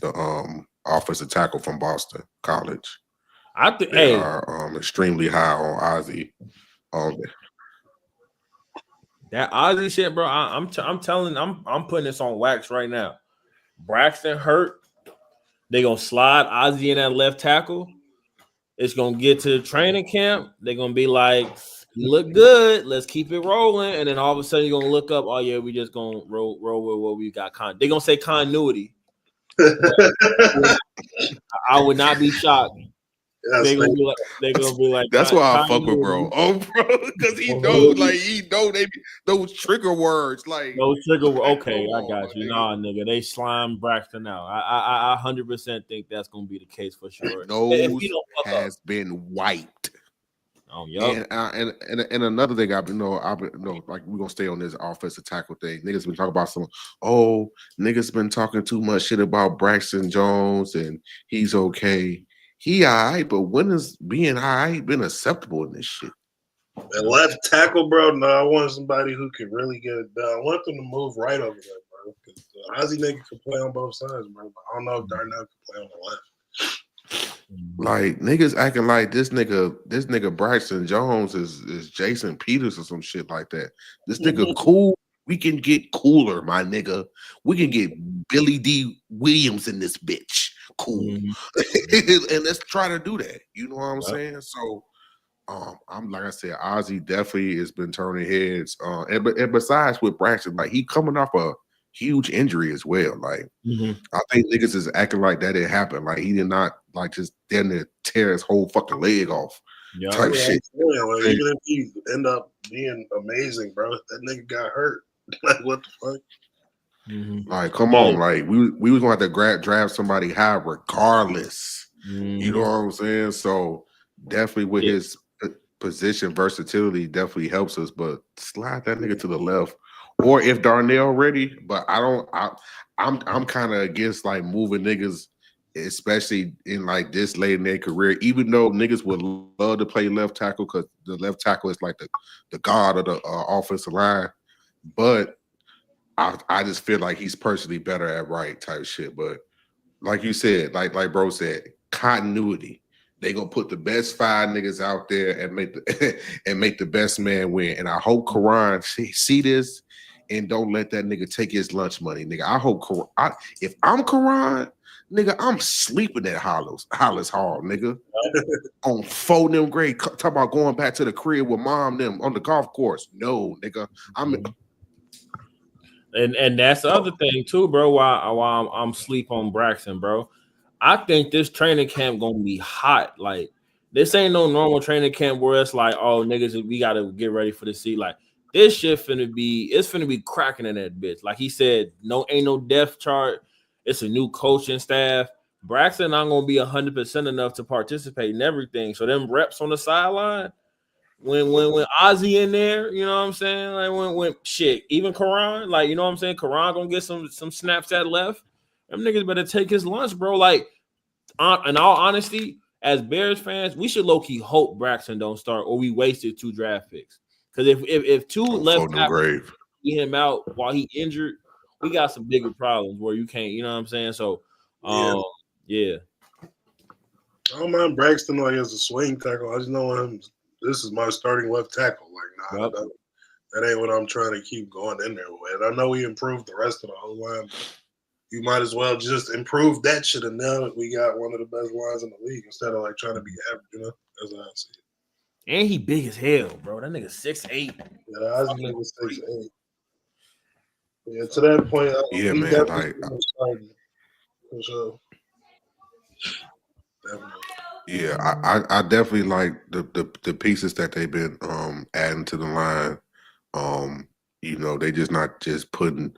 the offensive tackle from Boston College. I think they are extremely high on Ozzie. That Ozzie shit, bro. I'm putting this on wax right now. Braxton hurt. They gonna slide Ozzie in that left tackle. It's gonna get to the training camp. They're gonna be like, "You look good. Let's keep it rolling." And then all of a sudden, you're gonna look up. Oh yeah, we just gonna roll with what we got. They're gonna say continuity. I would not be shocked. They're gonna be like. That's why I fuck with bro. Oh, bro, because he know they those trigger words like those trigger. Okay, I got you. Nah, nigga, they slime Braxton out. I 100% think that's gonna be the case for sure. Nose has been wiped. Oh, yeah. And another thing like we're gonna stay on this offensive tackle thing. Niggas been talking about niggas been talking too much shit about Braxton Jones and he's okay. He all right, but when has being all right been acceptable in this shit? And left tackle, bro. No, I want somebody who can really get it done. I want them to move right over there, bro. Because Ozzie nigga can play on both sides, bro. But I don't know if Darnell can play on the left. Like niggas acting like this nigga Braxton Jones is Jason Peters or some shit like that. This nigga cool. We can get cooler, my nigga. We can get Billy D. Williams in this bitch. Cool. Mm-hmm. And let's try to do that. You know what I'm saying? So I'm like I said, Ozzie definitely has been turning heads. And besides with Braxton, like he coming off a huge injury as well. Like Mhm. I think niggas is acting like that didn't happen. Like he did not like just damn near tear his whole fucking leg off. Yeah. Type shit. Yeah, well, even if he end up being amazing, bro, that nigga got hurt. Like what the fuck? Mhm. Like, come on, like we was gonna have to draft somebody high regardless. You know what I'm saying? So definitely with his position versatility definitely helps us, but slide that nigga to the left. Or if Darnell ready, but I'm kind of against like moving niggas, especially in like this late in their career, even though niggas would love to play left tackle because the left tackle is like the god of the offensive line. But I just feel like he's personally better at right type shit. But like you said, like bro said, continuity. They gonna put the best 5 niggas out there and make the and make the best man win. And I hope Karan see this and don't let that nigga take his lunch money, nigga. I hope if I'm Karan, nigga, I'm sleeping at Hollis Hall, nigga. On 4 them grade, talk about going back to the crib with mom them on the golf course. No, nigga, And that's the other thing too, bro. Why I'm sleep on Braxton, bro. I think this training camp gonna be hot. Like this ain't no normal training camp where it's like, oh niggas, we gotta get ready for the seat. Like this shit finna be cracking in that bitch. Like he said, ain't no depth chart. It's a new coaching staff. Braxton not gonna be 100% enough to participate in everything. So them reps on the sideline. When Ozzy in there, you know what I'm saying? Like when shit, even Karan, like you know what I'm saying? Karan gonna get some snaps at left. Them niggas better take his lunch, bro. Like, in all honesty, as Bears fans, we should low key hope Braxton don't start, or we wasted 2 draft picks. Because if 2 left tackles get him out while he injured, we got some bigger problems where you can't, you know what I'm saying? So, yeah. I don't mind Braxton like as a swing tackle. I just know him. This is my starting left tackle. Like, nah, that ain't what I'm trying to keep going in there with. I know we improved the rest of the whole line. You might as well just improve that shit, and now we got one of the best lines in the league instead of like trying to be average. You know, as I see it. And he big as hell, bro. That nigga 6'8". Yeah, I was nigga 6'8". Yeah, to that point, yeah, we man. definitely starting for sure. Definitely. Yeah, I definitely like the pieces that they've been adding to the line. You know, they just not just putting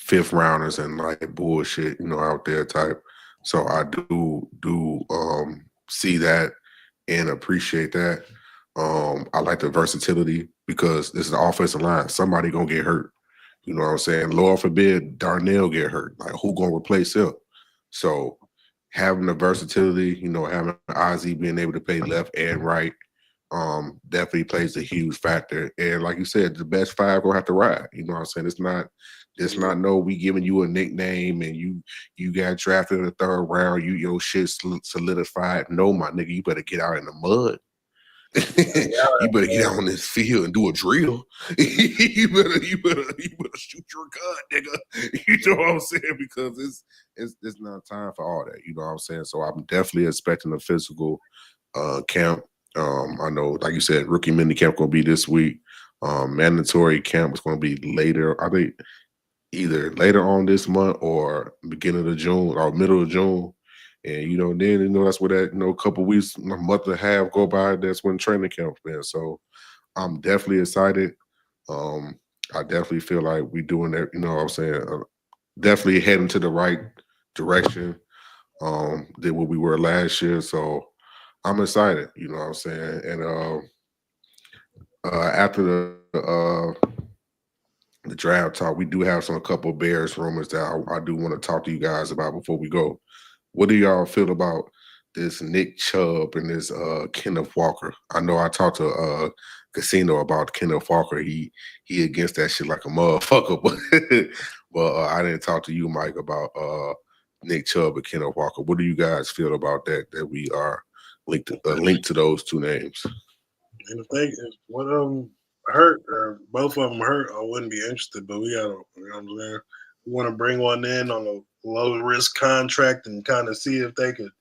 5th rounders and like bullshit, you know, out there type. So I do see that and appreciate that. I like the versatility because this is the offensive line. Somebody gonna get hurt. You know what I'm saying? Lord forbid Darnell get hurt. Like who gonna replace him? So having the versatility, you know, having Ozzy being able to play left and right, definitely plays a huge factor. And like you said, the best 5 gonna have to ride. You know what I'm saying? It's not no we giving you a nickname and you got drafted in the 3rd round, your shit solidified. No, my nigga, you better get out in the mud. You better get out on this field and do a drill. you better shoot your gun, nigga. You know what I'm saying? Because it's not time for all that. You know what I'm saying? So I'm definitely expecting a physical camp. I know, like you said, rookie mini camp gonna be this week. Mandatory camp is gonna be later. I think either later on this month or beginning of June or middle of June. And then that's where that a couple weeks, a month and a half go by. That's when training camp been. So I'm definitely excited. I definitely feel like we doing that. You know what I'm saying? Definitely heading to the right direction than what we were last year. So I'm excited. You know what I'm saying? And after the draft talk, we do have a couple Bears rumors that I do want to talk to you guys about before we go. What do y'all feel about this Nick Chubb and this Kenneth Walker? I know I talked to Casino about Kenneth Walker. He against that shit like a motherfucker, but I didn't talk to you, Mike, about Nick Chubb and Kenneth Walker. What do you guys feel about that we are linked to those 2 names? And if one of them hurt or both of them hurt, I wouldn't be interested. But we gotta, you know what I'm saying? We want to bring one in on a low risk contract and kind of see if they could,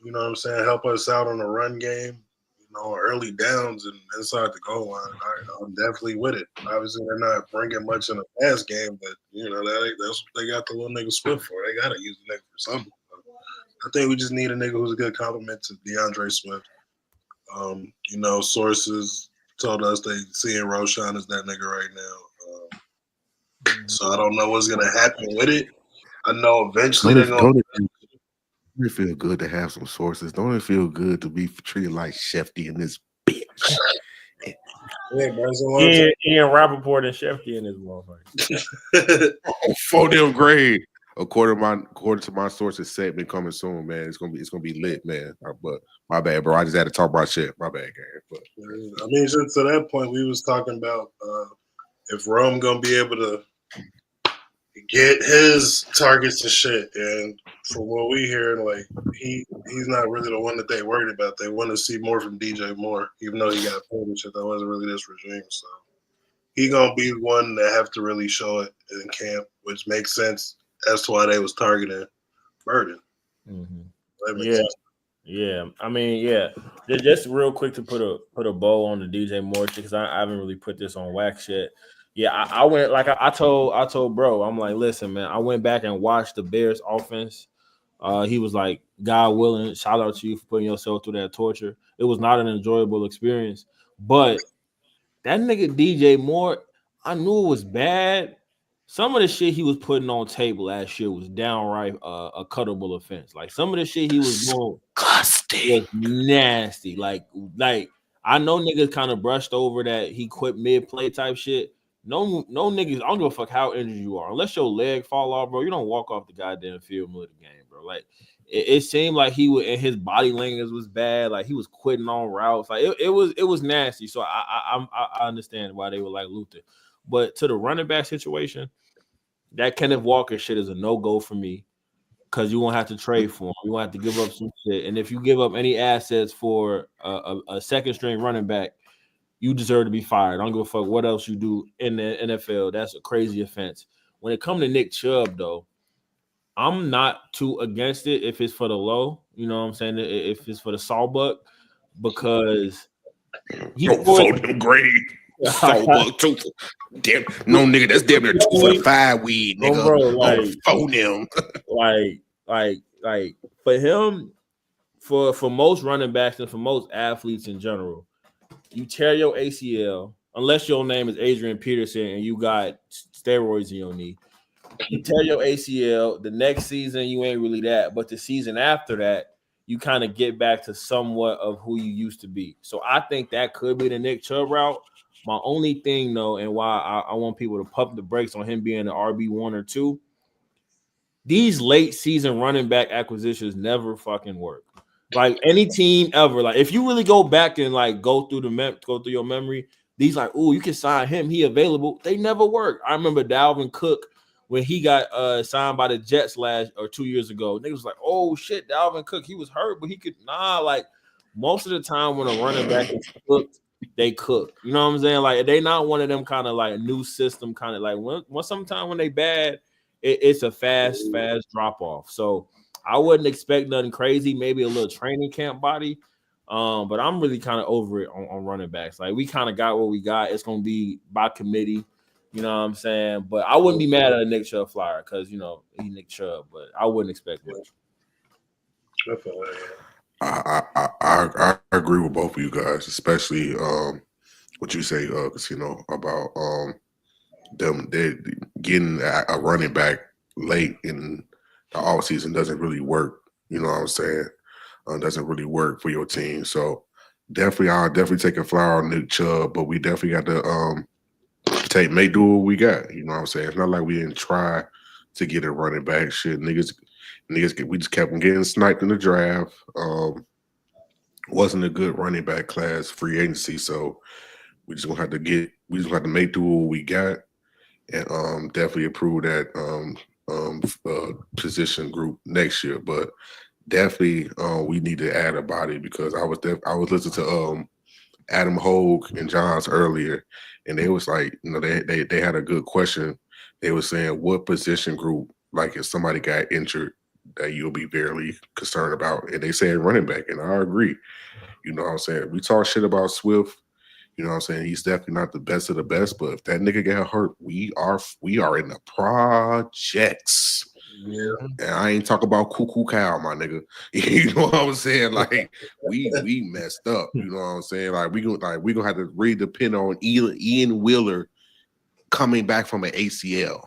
you know what I'm saying, help us out on the run game. early downs and inside the goal line, I'm definitely with it. Obviously, they're not bringing much in the pass game, but that's what they got the little nigga Swift for. They gotta use the nigga for something. I think we just need a nigga who's a good compliment to DeAndre Swift. Sources told us they seeing Roshan as that nigga right now. So I don't know what's gonna happen with it. I know eventually they're gonna. Don't it feel good to have some sources? Don't it feel good to be treated like Shefty in this bitch? Yeah, bro, Ian Rappaport and Shefty in this motherfucker. For them grade. According to my sources, segment coming soon, man. It's gonna be lit, man. But my bad, bro. I just had to talk about shit. My bad, gang. But I mean, just to that point, we was talking about if Rome gonna be able to get his targets and shit. And from what we hear, like he's not really the one that they worried about. They want to see more from DJ Moore, even though he got paid and shit. That wasn't really this regime. So he gonna be one that have to really show it in camp, which makes sense as to why they was targeting Burden. Mm-hmm. Yeah. I mean, yeah. Just real quick to put a bow on the DJ Moore shit, because I haven't really put this on wax yet. Yeah, I went like I told bro, I'm like, listen, man, I went back and watched the Bears offense. He was like, God willing, shout out to you for putting yourself through that torture. It was not an enjoyable experience, but that nigga DJ Moore, I knew it was bad. Some of the shit he was putting on tape last year was downright a cuttable offense. Like some of the shit he was doing was nasty. Like I know niggas kind of brushed over that he quit mid-play type shit. No niggas, I don't give a fuck how injured you are. Unless your leg fall off, bro, you don't walk off the goddamn field middle of the game, bro. Like it seemed like and his body language was bad. Like he was quitting on routes. Like it was nasty. So I understand why they were like Luther. But to the running back situation, that Kenneth Walker shit is a no-go for me, because you won't have to trade for him. You won't have to give up some shit. And if you give up any assets for a second-string running back, you deserve to be fired. I don't give a fuck what else you do in the NFL. That's a crazy offense. When it comes to Nick Chubb, though, I'm not too against it if it's for the low. You know what I'm saying? If it's for the sawbuck, because he for them grade. Sawbuck too. Damn, no nigga, that's damn near 2 for the 5 weed, nigga. No, bro, like phone him. like for him, for most running backs and for most athletes in general, you tear your ACL, unless your name is Adrian Peterson and you got steroids in your knee. You tear your ACL, the next season you ain't really that, but the season after that, you kind of get back to somewhat of who you used to be. So I think that could be the Nick Chubb route. My only thing, though, and why I want people to pump the brakes on him being an RB1 or 2, these late season running back acquisitions never fucking work. Like any team ever. Like if you really go back and like go through your memory, these like, oh, you can sign him, he available. They never work. I remember Dalvin Cook when he got signed by the Jets 2 years ago. Niggas was like, oh shit, Dalvin Cook, he was hurt, but he could like most of the time when a running back is cooked, they cook. You know what I'm saying? Like they not one of them kind of like new system kind of like when sometimes when they bad, it's a fast drop off. So I wouldn't expect nothing crazy, maybe a little training camp body. But I'm really kind of over it on running backs. Like we kind of got what we got. It's gonna be by committee, you know what I'm saying? But I wouldn't be mad at a Nick Chubb flyer because he's Nick Chubb, but I wouldn't expect much. I agree with both of you guys, especially what you say, about them they getting a running back late in the offseason doesn't really work. You know what I'm saying? Doesn't really work for your team. So I'll definitely take a flyer on Nick Chubb, but we definitely got to make do what we got. You know what I'm saying? It's not like we didn't try to get a running back. Shit, niggas, we just kept on getting sniped in the draft. Wasn't a good running back class, free agency. So we just gonna have to make do what we got, and definitely improve that position group next year. But definitely we need to add a body, because I was listening to Adam Hogue and Johns earlier, and they was like, they had a good question. They were saying, what position group, like if somebody got injured, that you'll be very concerned about? And they said running back, and I agree. You know what I'm saying? We talk shit about Swift. You know what I'm saying? He's definitely not the best of the best, but if that nigga get hurt, we are in the projects. Yeah. And I ain't talking about cuckoo cow, my nigga. You know what I'm saying? Like we messed up. You know what I'm saying? Like we gonna have to really depend on Ian Wheeler coming back from an ACL.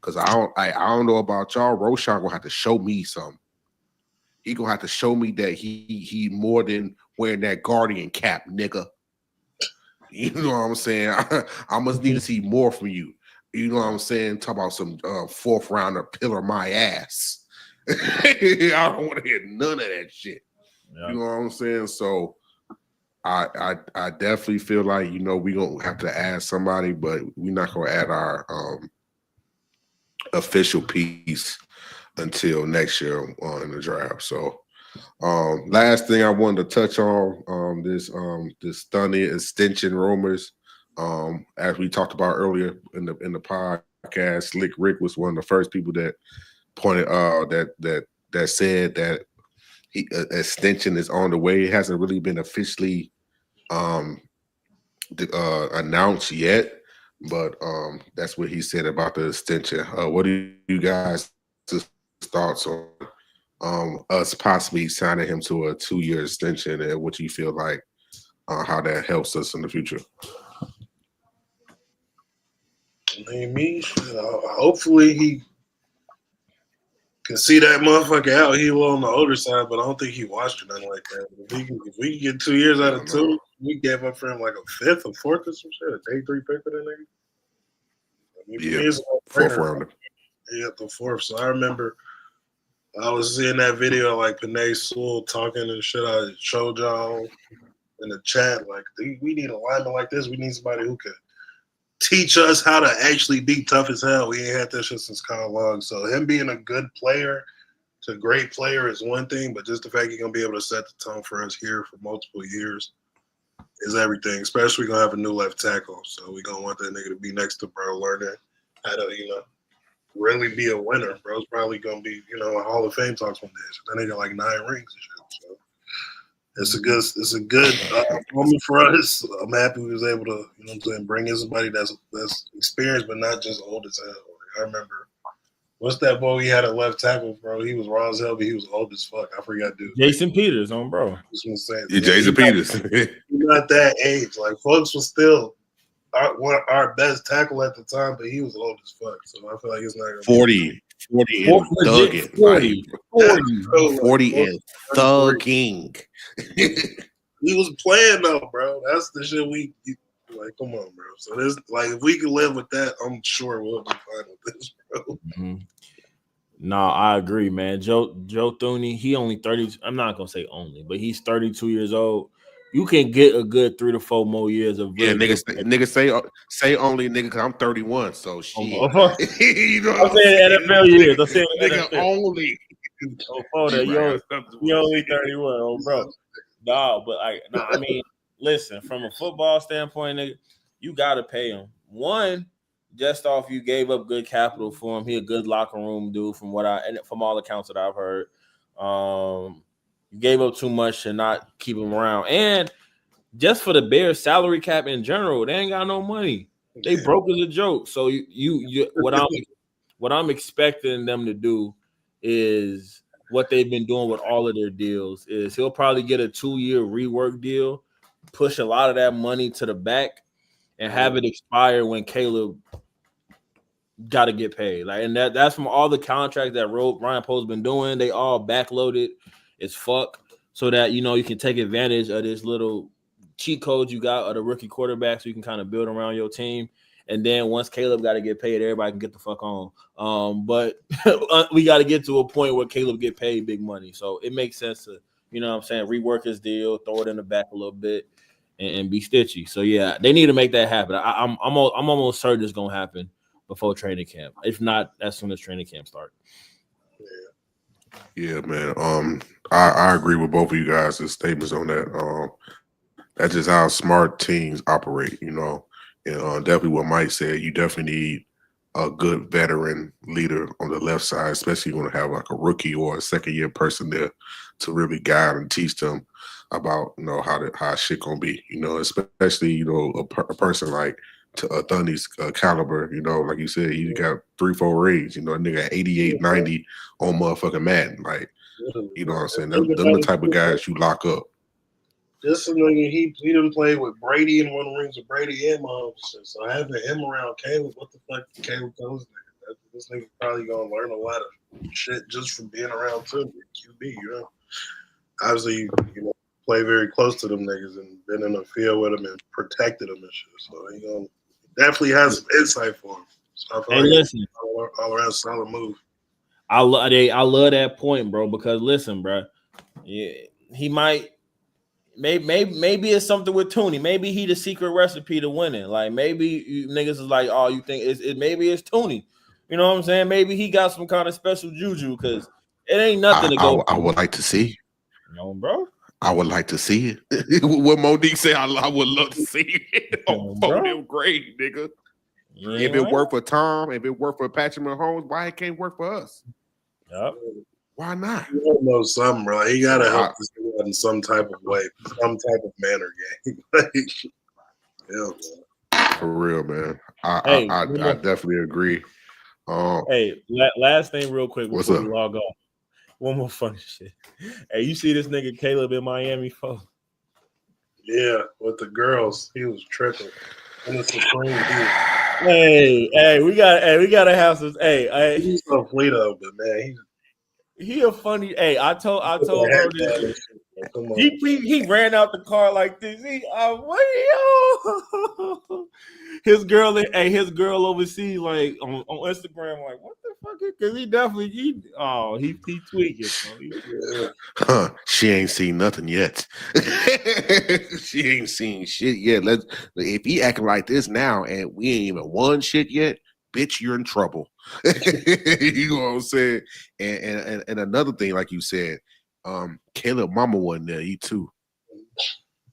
Cause I don't know about y'all. Roshan gonna have to show me something. He gonna have to show me that he more than wearing that Guardian cap, nigga. You know what I'm saying? I must need to see more from you. You know what I'm saying? Talk about some fourth rounder pillar my ass. I don't want to hear none of that shit. Yeah. You know what I'm saying? So I definitely feel like, you know, we're gonna have to add somebody, but we're not gonna add our official piece until next year in the draft. So last thing I wanted to touch on this stunning extension rumors. As we talked about earlier in the podcast, Slick Rick was one of the first people that pointed that said that extension is on the way. It hasn't really been officially announced yet, but that's what he said about the extension. What do you guys thoughts on us possibly signing him to a 2-year extension, and what you feel like how that helps us in the future? Hopefully he can see that motherfucker out. He on the older side, but I don't think he watched or nothing like that. If we can get 2 years out of 2, we gave up for him like a 5th or 4th or some shit, a day 3 pick for that nigga. 4th rounder. Yeah, the 4th. So I remember I was seeing that video like Panay Sewell talking and shit. I showed y'all in the chat like we need a lineman like this. We need somebody who could teach us how to actually be tough as hell. We ain't had that shit since Kyle Long. So him being a good player to great player is one thing, but just the fact he's gonna be able to set the tone for us here for multiple years is everything. Especially gonna have a new left tackle. So we gonna want that nigga to be next to bro, learning how to, you know, really be a winner. Bro's probably gonna be, you know, a Hall of Fame talks one day. So that nigga like 9 rings and shit. So it's a good moment for us. I'm happy we was able to, you know what I'm saying, bring in somebody that's experienced but not just old as hell. I remember what's that boy we had at left tackle, bro? He was raw as hell, but he was old as fuck. I forgot, dude. Jason Peters on bro. Yeah, Jason Peters. He's not that age. Like folks was still our best tackle at the time, but he was old as fuck. So I feel like it's not gonna 40 and thugging. 40 and thugging. He was playing though, bro. That's the shit like. Come on, bro. So this, like, if we can live with that, I'm sure we'll be fine with this, bro. Mm-hmm. No, I agree, man. Joe Thuney, he only 30. I'm not gonna say only, but he's 32 years old. You can get a good 3 to 4 more years of niggas say only nigga because I'm 31, so shit. You know I'm saying NFL years. I'm saying nigga only. You only 31, oh bro. No, but I mean, listen, from a football standpoint, nigga, you gotta pay him. One, just off you gave up good capital for him. He a good locker room dude from all accounts that I've heard. You gave up too much to not keep him around. And just for the Bears salary cap in general, they ain't got no money. They broke as a joke. So you what I'm expecting them to do is what they've been doing with all of their deals is he'll probably get a 2-year rework deal, push a lot of that money to the back, and have it expire when Caleb got to get paid. Like, and that's from all the contracts that Ryan Poe's been doing. They all backloaded as fuck, so that you can take advantage of this little cheat code you got of the rookie quarterback, so you can kind of build around your team. And then once Caleb got to get paid, everybody can get the fuck on. But we got to get to a point where Caleb get paid big money. So it makes sense to, rework his deal, throw it in the back a little bit, and be stitchy. So yeah, they need to make that happen. I'm almost certain it's gonna happen before training camp. If not, as soon as training camp starts. Yeah, man. I agree with both of you guys' statements on that. That's just how smart teams operate, And definitely what Mike said, you definitely need a good veteran leader on the left side, especially when you have like a rookie or a second-year person there to really guide and teach them. about how shit gonna be. Especially a person like Thundy's caliber. Like you said, he got 3-4 rings. A nigga 88, 90 on motherfucking Madden. Like, you know what I'm saying? Them the type of guys you lock up. This nigga, he didn't play with Brady and won rings with Brady and Mahomes. So having him around Caleb, what the fuck did Caleb tell this nigga? This nigga probably gonna learn a lot of shit just from being around Tim QB. Obviously, play very close to them niggas and been in the field with them and protected them and shit. So he gonna definitely has some insight for him. So I feel like listen, all around solid move. I love that point, bro. Because listen, bro, yeah, he might. Maybe it's something with Tooney. Maybe he the secret recipe to winning. Like maybe you niggas is like, oh, you think maybe it's Tooney. You know what I'm saying? Maybe he got some kind of special juju because it ain't nothing to go. I would like to see. Bro. I would like to see it. What Monique said, I would love to see it. On them great, nigga. If it worked for Tom, if it worked for Patrick Mahomes, why it can't work for us? Yep. Why not? You don't know something, bro. He gotta help this in some type of way, some type of manner game. Yeah, for real, man. I definitely agree. Hey, last thing real quick before we log off. One more funny shit. Hey, you see this nigga Caleb in Miami, folks? Yeah, with the girls, he was tripping. And the Supreme Hey, we gotta have some. Hey, he's so fleet of, but man, he a funny. Hey, I told her this. He ran out the car like this. His girl overseas, like on Instagram, like what the fuck? Because he definitely he tweaking. She ain't seen nothing yet. She ain't seen shit yet. If he acting like this now and we ain't even won shit yet, bitch, you're in trouble. You know what I'm saying? And another thing, like you said, Caleb mama wasn't there, he too.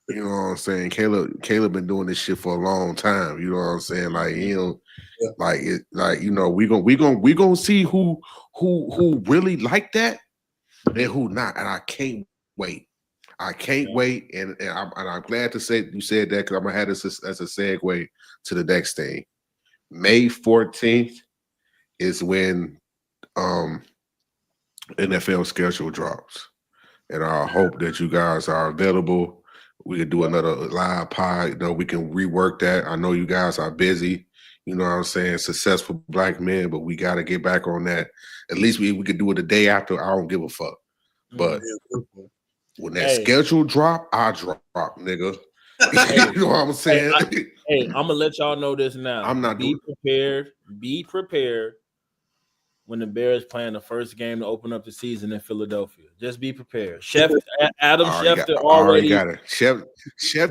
You know what I'm saying? Caleb been doing this shit for a long time. You know what I'm saying? Like, we gonna see who really like that and who not. And I can't wait. And I'm glad to say you said that because I'm gonna have this as a segue to the next thing. May 14th is when NFL schedule drops. And I hope that you guys are available. We can do another live pod. We can rework that. I know you guys are busy. You know what I'm saying? Successful black men, but we got to get back on that. At least we could do it the day after. I don't give a fuck. But when that schedule drop, I drop, nigga. You know what I'm saying? I'm gonna let y'all know this now. I'm not prepared. Be prepared when the Bears playing the first game to open up the season in Philadelphia. Just be prepared. Adam Schefter already got it. Chef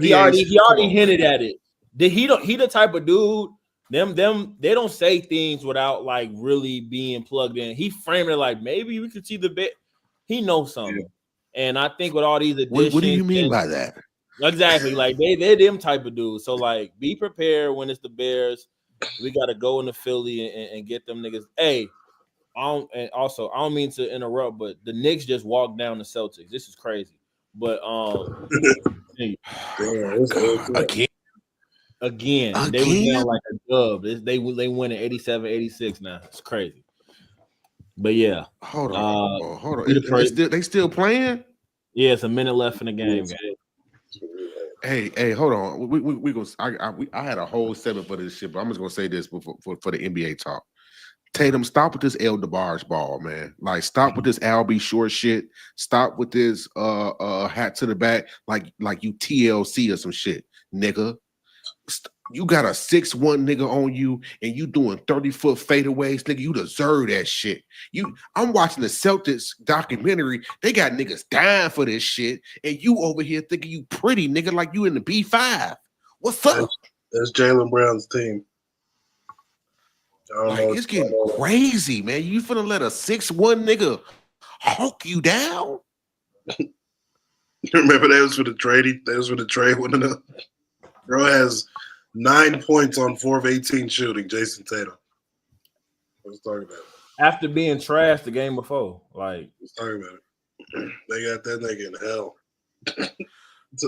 he already hinted at it. He the type of dude. Them they don't say things without like really being plugged in. He framed it like maybe we could see the bit. He knows something, and I think with all these additions, what do you mean by that? Exactly, like they them type of dudes. So like, be prepared when it's the Bears. We got to go into Philly and get them niggas. Hey. I don't mean to interrupt, but the Knicks just walked down the Celtics. This is crazy. But again, they were down like a dub. They win at 87-86 now. It's crazy. But yeah. Hold on. They still playing? Yeah, it's a minute left in the game. Hey, hold on. We go. I had a whole segment for this shit, but I'm just gonna say this for the NBA talk. Tatum, stop with this El DeBarge ball, man. Like, stop with this Albie Short shit. Stop with this hat to the back, like you TLC or some shit, nigga. You got a 6'1" nigga on you, and you doing 30-foot fadeaways, nigga. You deserve that shit. I'm watching the Celtics documentary. They got niggas dying for this shit, and you over here thinking you pretty, nigga, like you in the B5. What's up? That's Jaylen Brown's team. It's getting crazy, man. You finna let a 6'1" nigga hawk you down? Remember that was for the trade. That was for the trade. Bro has 9 points on 4 of 18 shooting. Jason Tatum. Let's talk about it. After being trashed the game before, like let's talk about it. They got that nigga in hell.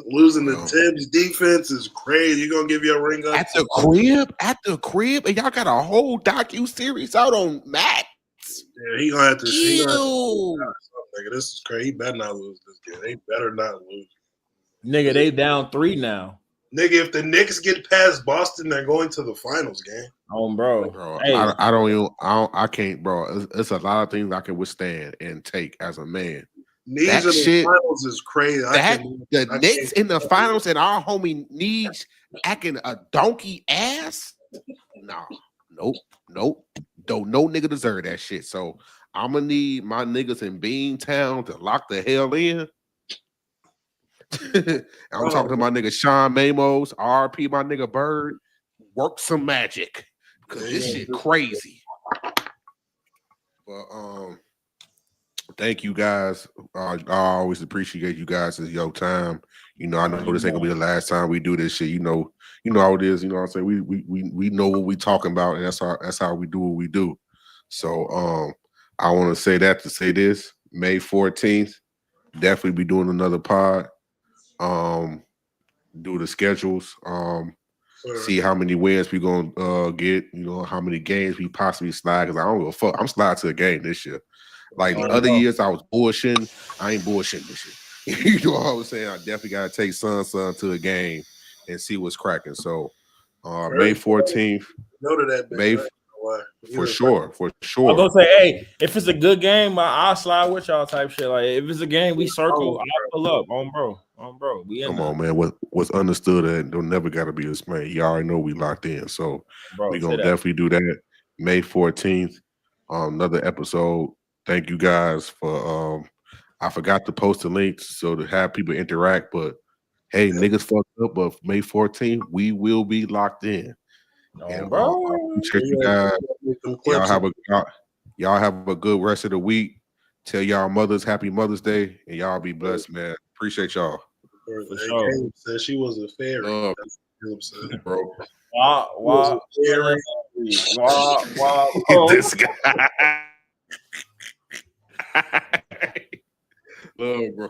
Losing to Tibbs defense is crazy. You gonna give your ring up At the crib, and y'all got a whole docu-series out on Max. Yeah, he gonna have to. Ew. Nigga, this is crazy. He better not lose this game. They better not lose. Nigga, they down 3 now. Nigga, if the Knicks get past Boston, they're going to the finals game. Bro, Hey. I can't, bro. It's a lot of things I can withstand and take as a man. Needs in the finals is crazy. The Knicks in the finals and our homie Needs acting a donkey ass. Nah, nope. Don't no nigga deserve that shit. So I'm gonna need my niggas in Beantown to lock the hell in. I'm talking to my nigga Sean Mamos, RP, my nigga Bird. Work some magic because this shit crazy. But thank you guys. I always appreciate you guys. It's your time. You know, I know this ain't gonna be the last time we do this shit. You know how it is. You know what I'm saying? We know what we talking about, and that's how we do what we do. So I want to say that to say this. May 14th, definitely be doing another pod. Do the schedules. See how many wins we gonna get. You know how many games we possibly slide. Because I don't give a fuck. I'm sliding to a game this year. Like the other years, I was bullshitting. I ain't bullshitting this year. You know what I'm saying? I definitely gotta take son to a game and see what's cracking. So May 14th. Go to that May for sure. I'm gonna say, hey, if it's a good game, I'll slide with y'all type shit. Like if it's a game we circle, I'll pull up on bro. Come on, man. What's understood and don't never gotta be explained. You already know we locked in. So we gonna definitely do that. May 14th. Another episode. Thank you guys for I forgot to post the links so to have people interact, but hey, niggas fucked up, but May 14th, we will be locked in. And appreciate you guys. Y'all have a good rest of the week. Tell y'all mothers happy Mother's Day, and y'all be blessed, man. Appreciate y'all. For sure. Said she was a fairy. Bro. Wow. This guy. Love, bro.